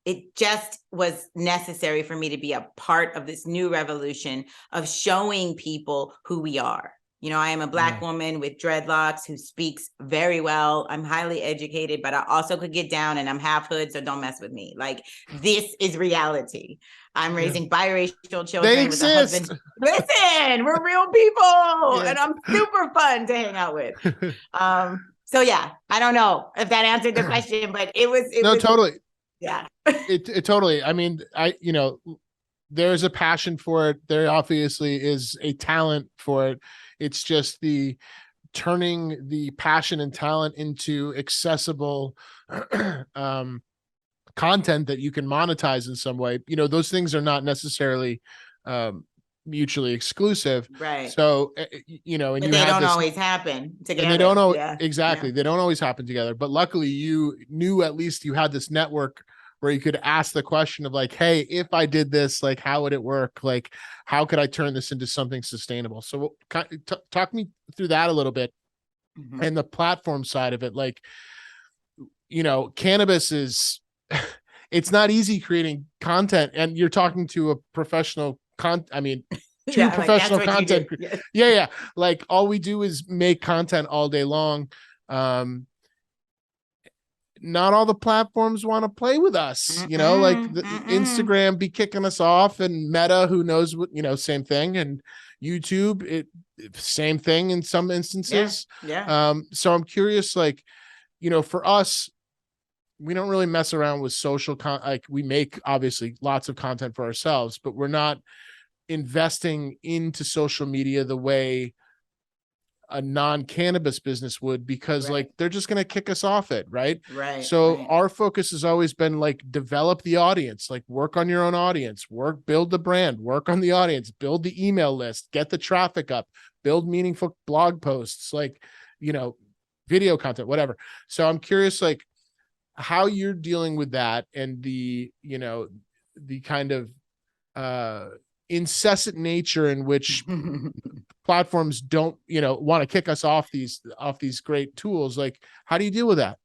it just was necessary for me to be a part of this new revolution of showing people who we are. You know, I am a Black woman with dreadlocks who speaks very well. I'm highly educated, but I also could get down, and I'm half hood, so don't mess with me. Like, this is reality. I'm raising biracial children
They
with a husband. Listen, we're real people, and I'm super fun to hang out with. So yeah, I don't know if that answered the question, but it was
totally.
Yeah.
it totally. I mean, there's a passion for it. There obviously is a talent for it. It's just the turning the passion and talent into accessible content that you can monetize in some way. You know, those things are not necessarily mutually exclusive.
Right.
So, you know, and
But
you
they
had
don't
this,
always happen together.
and they don't know
Yeah.
exactly.
Yeah.
They don't always happen together, but luckily you knew at least you had this network where you could ask the question of like, hey, if I did this, like, how would it work? Like, how could I turn this into something sustainable? So talk me through that a little bit.
Mhm.
And the platform side of it. Like, you know, cannabis is, it's not easy creating content, and you're talking to a professional two
Yeah, like that's
professional
what you
content.
do. Yeah.
Yeah. Like all we do is make content all day long. Not all the platforms want to play with us, you know, like the Instagram be kicking us off, and Meta, who knows what, you know, same thing, and YouTube, same thing in some instances.
Yeah.
So I'm curious, like, you know, for us, we don't really mess around with like we make obviously lots of content for ourselves, but we're not investing into social media the way a non-cannabis business would, because like they're just going to kick us off it, right? So our focus has always been like develop the audience, like work on your own audience, build the brand, work on the audience, build the email list, get the traffic up, build meaningful blog posts, like, you know, video content, whatever. So I'm curious, like, how you're dealing with that, and the, you know, the kind of incessant nature in which platforms don't, you know, want to kick us off these great tools. Like, how do you deal with that?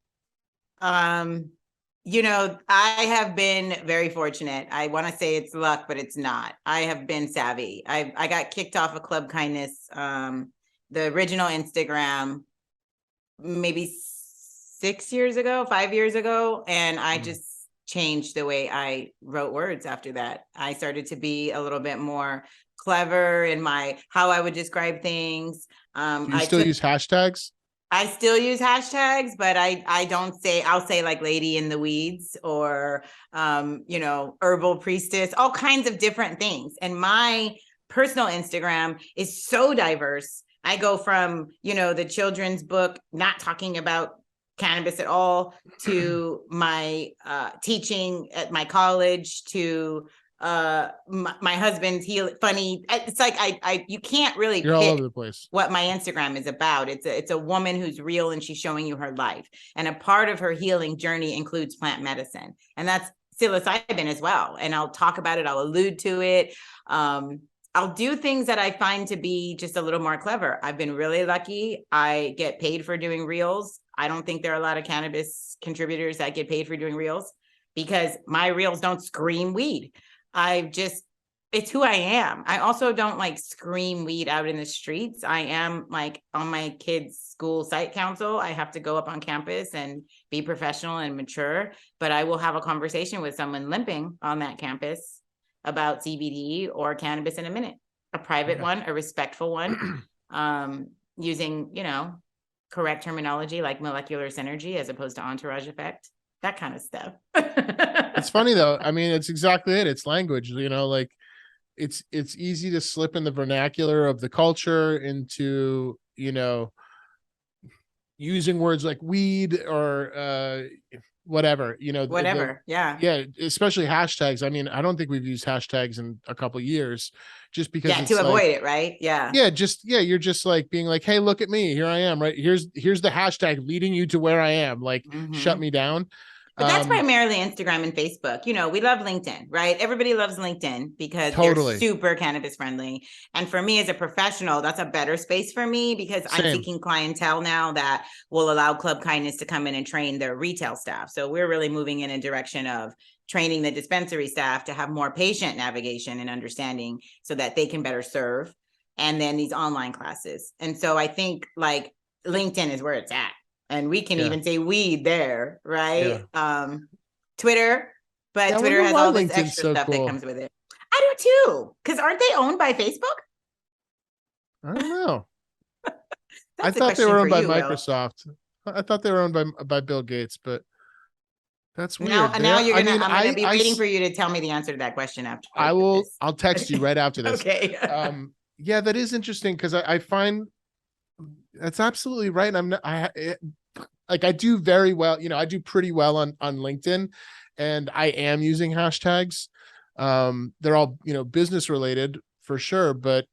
You know, I have been very fortunate. I want to say it's luck, but it's not. I have been savvy. I got kicked off of Club Kindness, the original Instagram, maybe 5 years ago, and I just changed the way I wrote words after that. I started to be a little bit more clever in how I would describe things.
Do you still use hashtags?
I still use hashtags, but I don't say, I'll say like lady in the weeds, or, you know, herbal priestess, all kinds of different things. And my personal Instagram is so diverse. I go from, you know, the children's book, not talking about cannabis at all, to my teaching at my college, to my husband's funny. It's like you can't really
You're all over the place.
What my Instagram is about. It's a woman who's real, and she's showing you her life, and a part of her healing journey includes plant medicine, and that's psilocybin as well. And I'll talk about it, I'll allude to it. I'll do things that I find to be just a little more clever. I've been really lucky. I get paid for doing reels. I don't think there are a lot of cannabis contributors that get paid for doing reels, because my reels don't scream weed. It's who I am. I also don't like scream weed out in the streets. I am like on my kids' school site council. I have to go up on campus and be professional and mature, but I will have a conversation with someone limping on that campus about CBD or cannabis in a minute, a private one, a respectful one, using, you know, correct terminology like molecular synergy as opposed to entourage effect, that kind of stuff.
It's funny though. I mean, it's exactly it. It's language, you know, like it's easy to slip in the vernacular of the culture into, you know, using words like weed or whatever, you know,
whatever.
Yeah. Especially hashtags. I mean, I don't think we've used hashtags in a couple of years, just because
to avoid it, right? You're
just like being like, hey, look at me, here I am, right? Here's the hashtag leading you to where I am, like, shut me down.
But that's primarily Instagram and Facebook. You know, we love LinkedIn, right? Everybody loves LinkedIn because they're super cannabis friendly. And for me as a professional, that's a better space for me, because I'm seeking clientele now that will allow Club Kindness to come in and train their retail staff. So we're really moving in a direction of training the dispensary staff to have more patient navigation and understanding so that they can better serve. And then these online classes. And so I think like LinkedIn is where it's at. And we can even say weed there, right? Twitter, but Twitter has all this extra stuff that comes with it. I do too, because aren't they owned by Facebook?
I don't know. I thought they were owned by Microsoft. I thought they were owned by Bill Gates, but that's weird.
Now I'm gonna be waiting for you to tell me the answer to that question after.
I'll text you right after this.
Okay.
Yeah, that is interesting, because I find That's absolutely right. And I'm not, like, I do very well, I do pretty well on LinkedIn, and I am using hashtags. They're all, business related for sure, but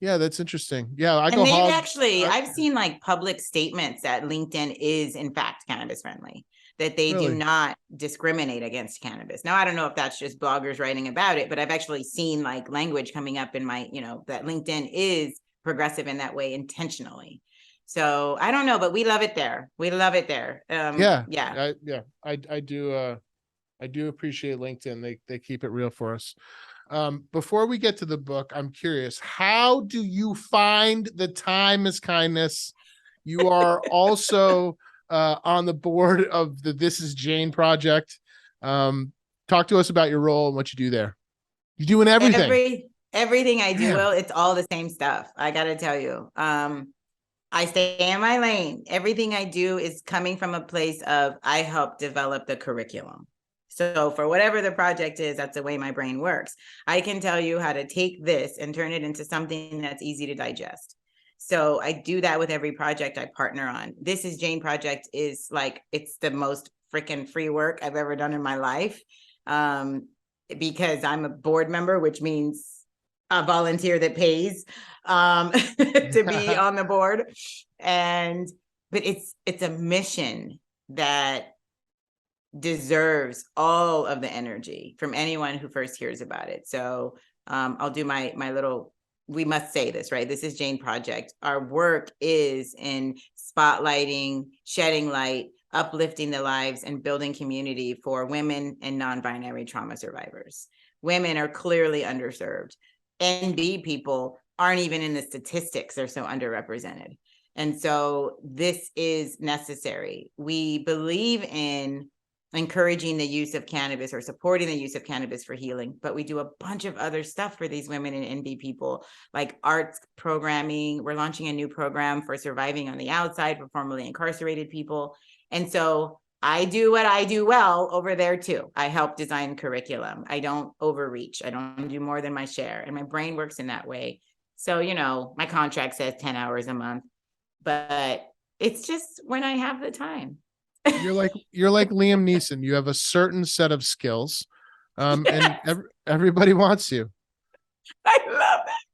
yeah, that's interesting. Yeah, I
And
go
they've
hog.
actually, I've seen like public statements that LinkedIn is in fact cannabis friendly, that they do
Really?
not discriminate against cannabis. Now, I don't know if that's just bloggers writing about it, but I've actually seen like language coming up in my, that LinkedIn is progressive in that way intentionally. So I don't know, but we love it there. We love it there.
Yeah.
Yeah.
I do appreciate LinkedIn. They keep it real for us. Before we get to the book, I'm curious, how do you find the time, Mskindness? You are also on the board of the This Is Jane project. Talk to us about your role and what you do there. You're doing everything.
Everything I do,
Damn.
well, it's all the same stuff. I got to tell you. I stay in my lane. Everything I do is coming from a place of I help develop the curriculum. So for whatever the project is, that's the way my brain works. I can tell you how to take this and turn it into something that's easy to digest. So I do that with every project I partner on. This Is Jane project is like, it's the most freaking free work I've ever done in my life. Because I'm a board member, which means a volunteer that pays to be on the board. But it's a mission that deserves all of the energy from anyone who first hears about it. So I'll do my little, we must say this, right? This Is Jane project. Our work is in spotlighting, shedding light, uplifting the lives, and building community for women and non-binary trauma survivors. Women are clearly underserved. NB people aren't even in the statistics. They're so underrepresented. And so this is necessary. We believe in encouraging the use of cannabis or supporting the use of cannabis for healing, but we do a bunch of other stuff for these women and NB people, like arts programming. We're launching a new program for surviving on the outside for formerly incarcerated people. And so I do what I do well over there too. I help design curriculum. I don't overreach. I don't do more than my share, and my brain works in that way. So, my contract says 10 hours a month, but it's just when I have the time.
You're like Liam Neeson. You have a certain set of skills, and everybody wants you.
I love that.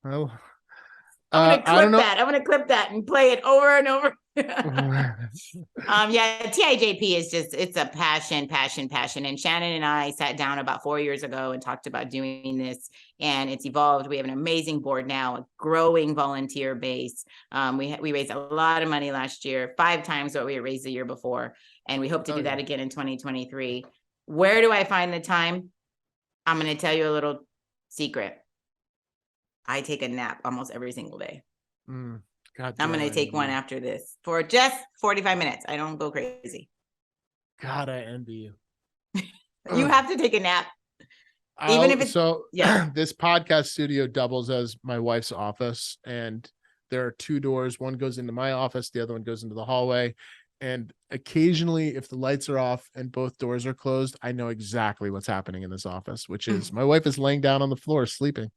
Well,
I'm
I don't know.
I'm gonna clip that and play it over and over. Yeah, TIJP is just, it's a passion. And Shannon and I sat down about 4 years ago and talked about doing this, and it's evolved. We have an amazing board now, a growing volunteer base. We raised a lot of money last year, 5 times what we raised the year before, and we hope to do that again in 2023. Where do I find the time? I'm going to tell you a little secret. I take a nap almost every single day.
God,
I'm going to take one after this for just 45 minutes. I don't go crazy.
God, I envy you.
You have to take a nap. Even if it's,
this podcast studio doubles as my wife's office, and there are 2 doors. One goes into my office, the other one goes into the hallway. And occasionally, if the lights are off and both doors are closed, I know exactly what's happening in this office, which is my wife is laying down on the floor sleeping.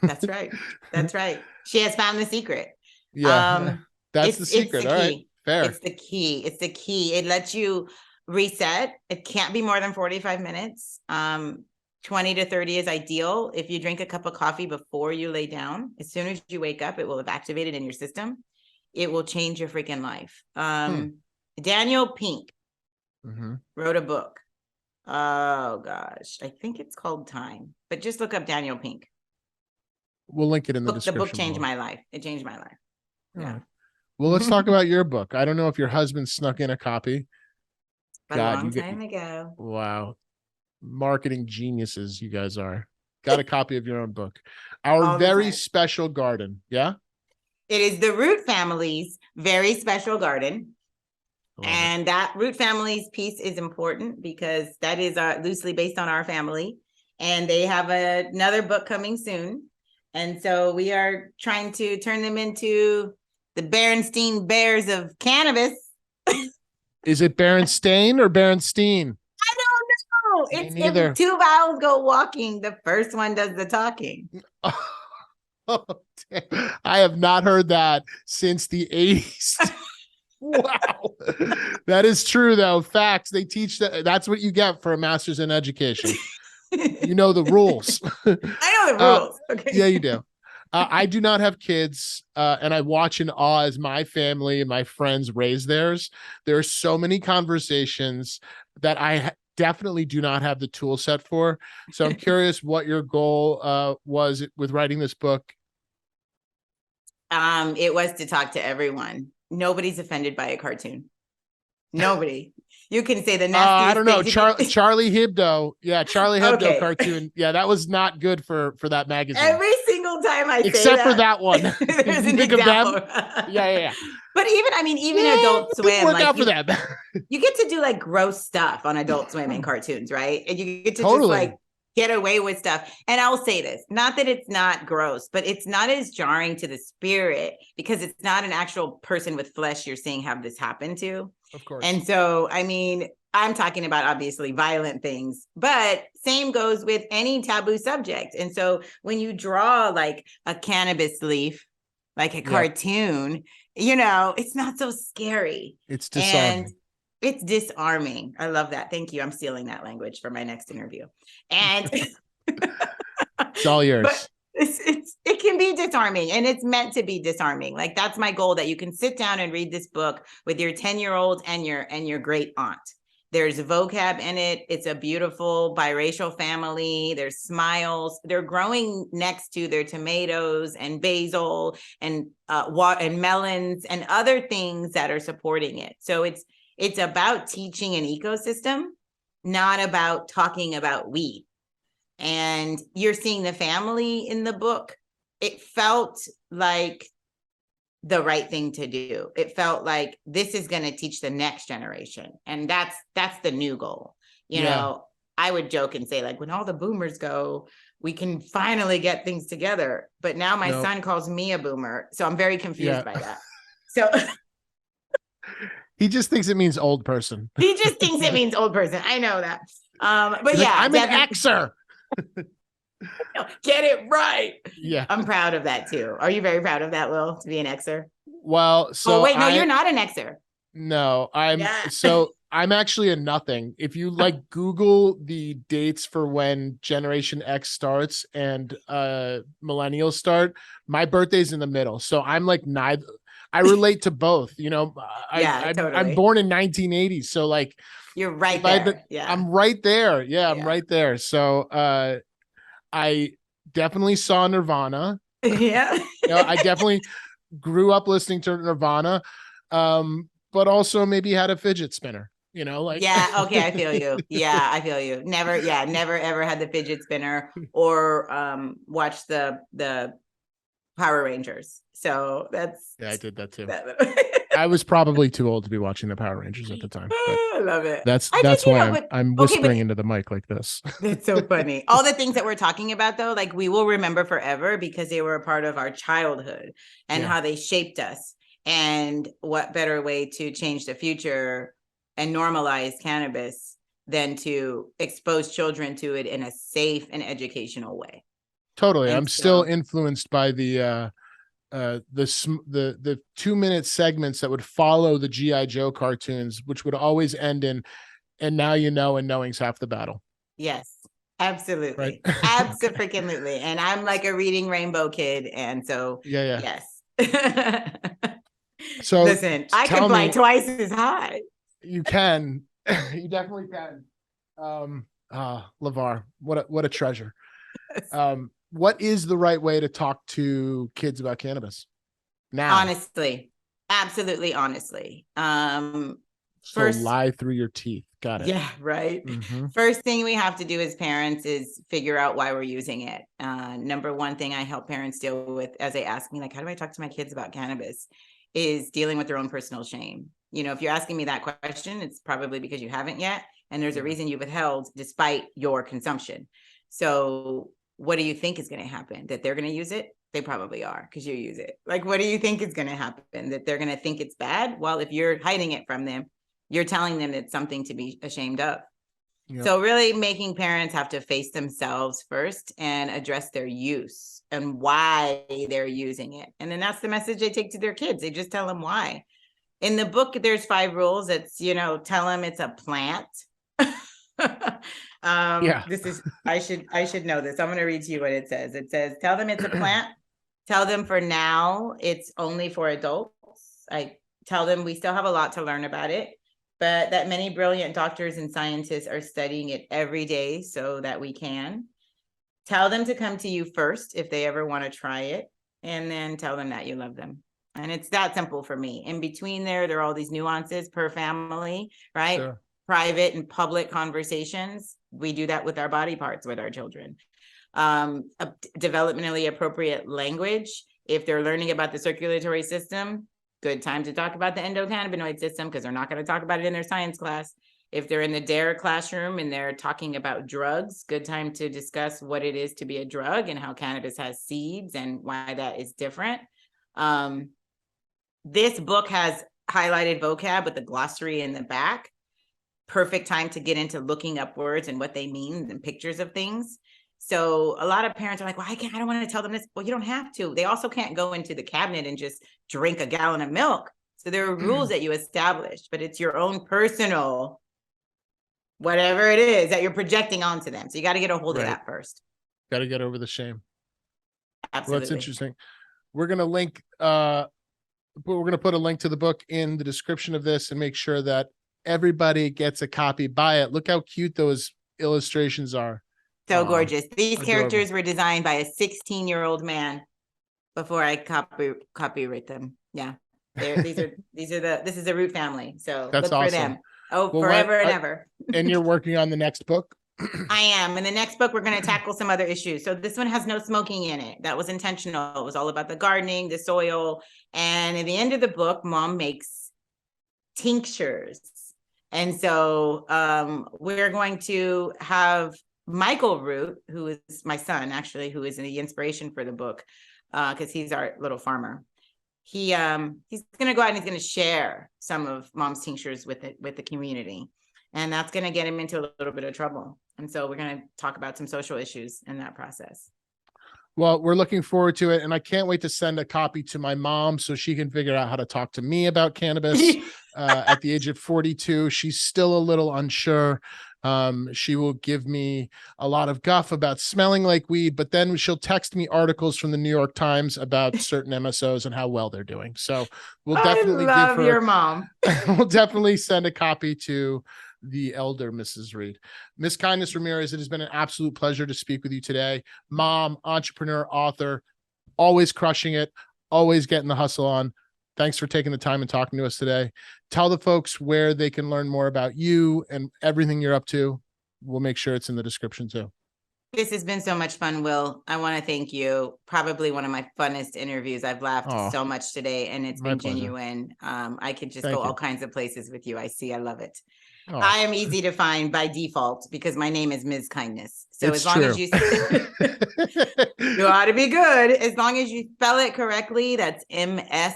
That's right. That's right. She has found the secret.
Yeah, that's the secret. All right, fair.
It's the key. It lets you reset. It can't be more than 45 minutes. 20 to 30 is ideal. If you drink a cup of coffee before you lay down, as soon as you wake up, it will have activated in your system. It will change your freaking life. Daniel Pink wrote a book. Oh gosh, I think it's called Time, but just look up Daniel Pink.
We'll link it in the description.
The book changed my life. It changed my life. Yeah.
Right. Well, let's talk about your book. I don't know if your husband snuck in a copy.
A long time ago.
Wow. Marketing geniuses you guys are. Got a copy of your own book. Our very special garden. Yeah?
It is the Root family's very special garden. And that Root family's piece is important because that is loosely based on our family. And they have another book coming soon. And so we are trying to turn them into the Berenstein Bears of cannabis.
Is it Berenstain or Berenstein?
I don't know. It's if 2 vowels go walking, the first one does the talking.
Oh, damn. I have not heard that since the 80s. Wow. That is true, though. Facts. They teach that. That's what you get for a master's in education. You know the rules.
I know the rules. Okay.
Yeah, you do. I do not have kids, and I watch in awe as my family and my friends raise theirs. There are so many conversations that I definitely do not have the tool set for. So I'm curious what your goal was with writing this book.
It was to talk to everyone. Nobody's offended by a cartoon. Nobody. You can say the nastiest
I don't know.
things
Charlie Hebdo. Yeah, Charlie Hebdo
Okay.
cartoon. Yeah, that was not good for that magazine.
Every single time I say
Except for that one.
there's
You
an
think of them?
example.
Yeah.
But even Adult
it didn't
Swim,
work
like
out for them.
you get to do like gross stuff on Adult Swim and cartoons, right? And you get to
Totally.
just like get away with stuff. And I'll say this, not that it's not gross, but it's not as jarring to the spirit because it's not an actual person with flesh you're seeing have this happen to.
Of course.
And so, I mean, I'm talking about obviously violent things, but same goes with any taboo subject. And so when you draw like a cannabis leaf, like a cartoon, you know, it's not so scary.
It's disarming.
And it's disarming. I love that. Thank you. I'm stealing that language for my next interview. And
it's all yours.
But it can be disarming, and it's meant to be disarming. Like that's my goal, that you can sit down and read this book with your 10-year-old and your great aunt. There's vocab in it. It's a beautiful biracial family. There's smiles. They're growing next to their tomatoes and basil and melons and other things that are supporting it. So it's about teaching an ecosystem, not about talking about weed. And you're seeing the family in the book. It felt like the right thing to do. It felt like this is going to teach the next generation. And that's the new goal. You know, I would joke and say, like, when all the boomers go, we can finally get things together. But now my son calls me a boomer. So I'm very confused by that. So
he just thinks it means old person.
He just thinks it means old person. I know that. But
he's
yeah,
like, I'm an Xer.
Get it right.
Yeah.
I'm proud of that too. Are you very proud of that, Will, to be an Xer?
Well, so
wait, no, you're not an Xer.
No, I'm actually a nothing. If you like Google the dates for when Generation X starts and millennials start, my birthday's in the middle. So I'm like neither. I relate to both, you know.
Totally.
I'm born in 1980, so like
you're right there.
I'm right there. I'm right there. So I definitely saw Nirvana.
Yeah.
You know, I definitely grew up listening to Nirvana, but also maybe had a fidget spinner, you know, like.
Yeah. Okay. I feel you. Yeah. I feel you. Never ever had the fidget spinner or watched the Power Rangers. So that's.
Yeah, I did that too. I was probably too old to be watching the Power Rangers at the time.
I love it.
That's why I'm whispering into the mic like this.
That's so funny. All the things that we're talking about, though, like we will remember forever because they were a part of our childhood and how they shaped us. And what better way to change the future and normalize cannabis than to expose children to it in a safe and educational way.
Totally. I'm still influenced by the 2-minute segments that would follow the G.I. Joe cartoons, which would always end in, and now you know, and knowing's half the battle.
Yes, absolutely.
Right?
Absolutely. And I'm like a reading rainbow kid. And so, yes.
So
listen, I can fly twice as high.
You can. You definitely can. LeVar, what a treasure. What is the right way to talk to kids about cannabis now?
Honestly, absolutely honestly.
First, lie through your teeth. Got it.
Yeah, right.
Mm-hmm.
First thing we have to do as parents is figure out why we're using it. Number one thing I help parents deal with as they ask me, like, how do I talk to my kids about cannabis, is dealing with their own personal shame. You know, if you're asking me that question, it's probably because you haven't yet. And there's a reason you withheld despite your consumption. So what do you think is going to happen? That they're going to use it? They probably are, because you use it. Like, what do you think is going to happen? That they're going to think it's bad? Well, if you're hiding it from them, you're telling them it's something to be ashamed of.
Yep.
So really making parents have to face themselves first and address their use and why they're using it. And then that's the message they take to their kids. They just tell them why. In the book, there's 5 rules. It's, tell them it's a plant.
Yeah.
I should know this. I'm going to read to you what it says. It says, tell them it's a plant. Tell them for now, it's only for adults. I tell them we still have a lot to learn about it, but that many brilliant doctors and scientists are studying it every day so that we can. Tell them to come to you first if they ever want to try it, and then tell them that you love them. And it's that simple for me. In between there are all these nuances per family, right?
Sure.
Private and public conversations. We do that with our body parts with our children. Developmentally appropriate language. If they're learning about the circulatory system, good time to talk about the endocannabinoid system, because they're not going to talk about it in their science class. If they're in the DARE classroom and they're talking about drugs, good time to discuss what it is to be a drug and how cannabis has seeds and why that is different. This book has highlighted vocab with the glossary in the back. Perfect time to get into looking up words and what they mean and pictures of things. So a lot of parents are like, well, I don't want to tell them this. Well, you don't have to. They also can't go into the cabinet and just drink a gallon of milk. So there are rules that you establish, but it's your own personal, whatever it is that you're projecting onto them. So you got to get a hold of that first.
Got to get over the shame.
Absolutely.
Well, that's interesting. We're going to link, we're going to put a link to the book in the description of this and make sure that everybody gets a copy. Buy it. Look how cute those illustrations are.
So gorgeous. These
adorable.
Characters were designed by a 16-year-old man before I copyright them. Yeah. This is the Root family. So
that's
look
awesome.
for them. Oh, well, forever and ever.
And you're working on the next book?
I am. In the next book, we're going to tackle some other issues. So this one has no smoking in it. That was intentional. It was all about the gardening, the soil. And at the end of the book, Mom makes tinctures. And so we're going to have Michael Root, who is my son, actually, who is the inspiration for the book, because he's our little farmer. He's going to go out and he's going to share some of Mom's tinctures with the community. And that's going to get him into a little bit of trouble. And so we're going to talk about some social issues in that process.
Well, we're looking forward to it. And I can't wait to send a copy to my mom so she can figure out how to talk to me about cannabis. At the age of 42, she's still a little unsure. She will give me a lot of guff about smelling like weed, but then she'll text me articles from the New York Times about certain MSOs and how well they're doing. So we'll definitely
give her your mom.
We'll definitely send a copy to the elder Mrs. Reed. Mskindness Ramirez, it has been an absolute pleasure to speak with you today. Mom, entrepreneur, author, always crushing it, always getting the hustle on. Thanks for taking the time and talking to us today. Tell the folks where they can learn more about you and everything you're up to. We'll make sure it's in the description too.
This has been so much fun, Will. I want to thank you. Probably one of my funnest interviews. I've laughed so much today, and it's been genuine. I could just go all kinds of places with you. I love it. I am easy to find by default because my name is Ms. Kindness. So as long as you you ought to be good. As long as you spell it correctly, that's MSKINDNESS.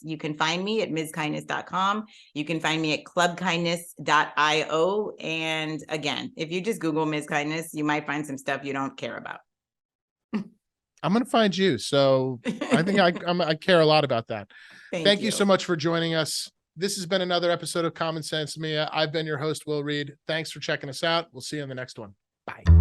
You can find me at mskindness.com. You can find me at clubkindness.io. And again, if you just Google Ms. Kindness, you might find some stuff you don't care about.
I'm going to find you. So I think I care a lot about that. Thank you so much for joining us. This has been another episode of SENSimilla. I've been your host, Will Reed. Thanks for checking us out. We'll see you on the next one. Bye.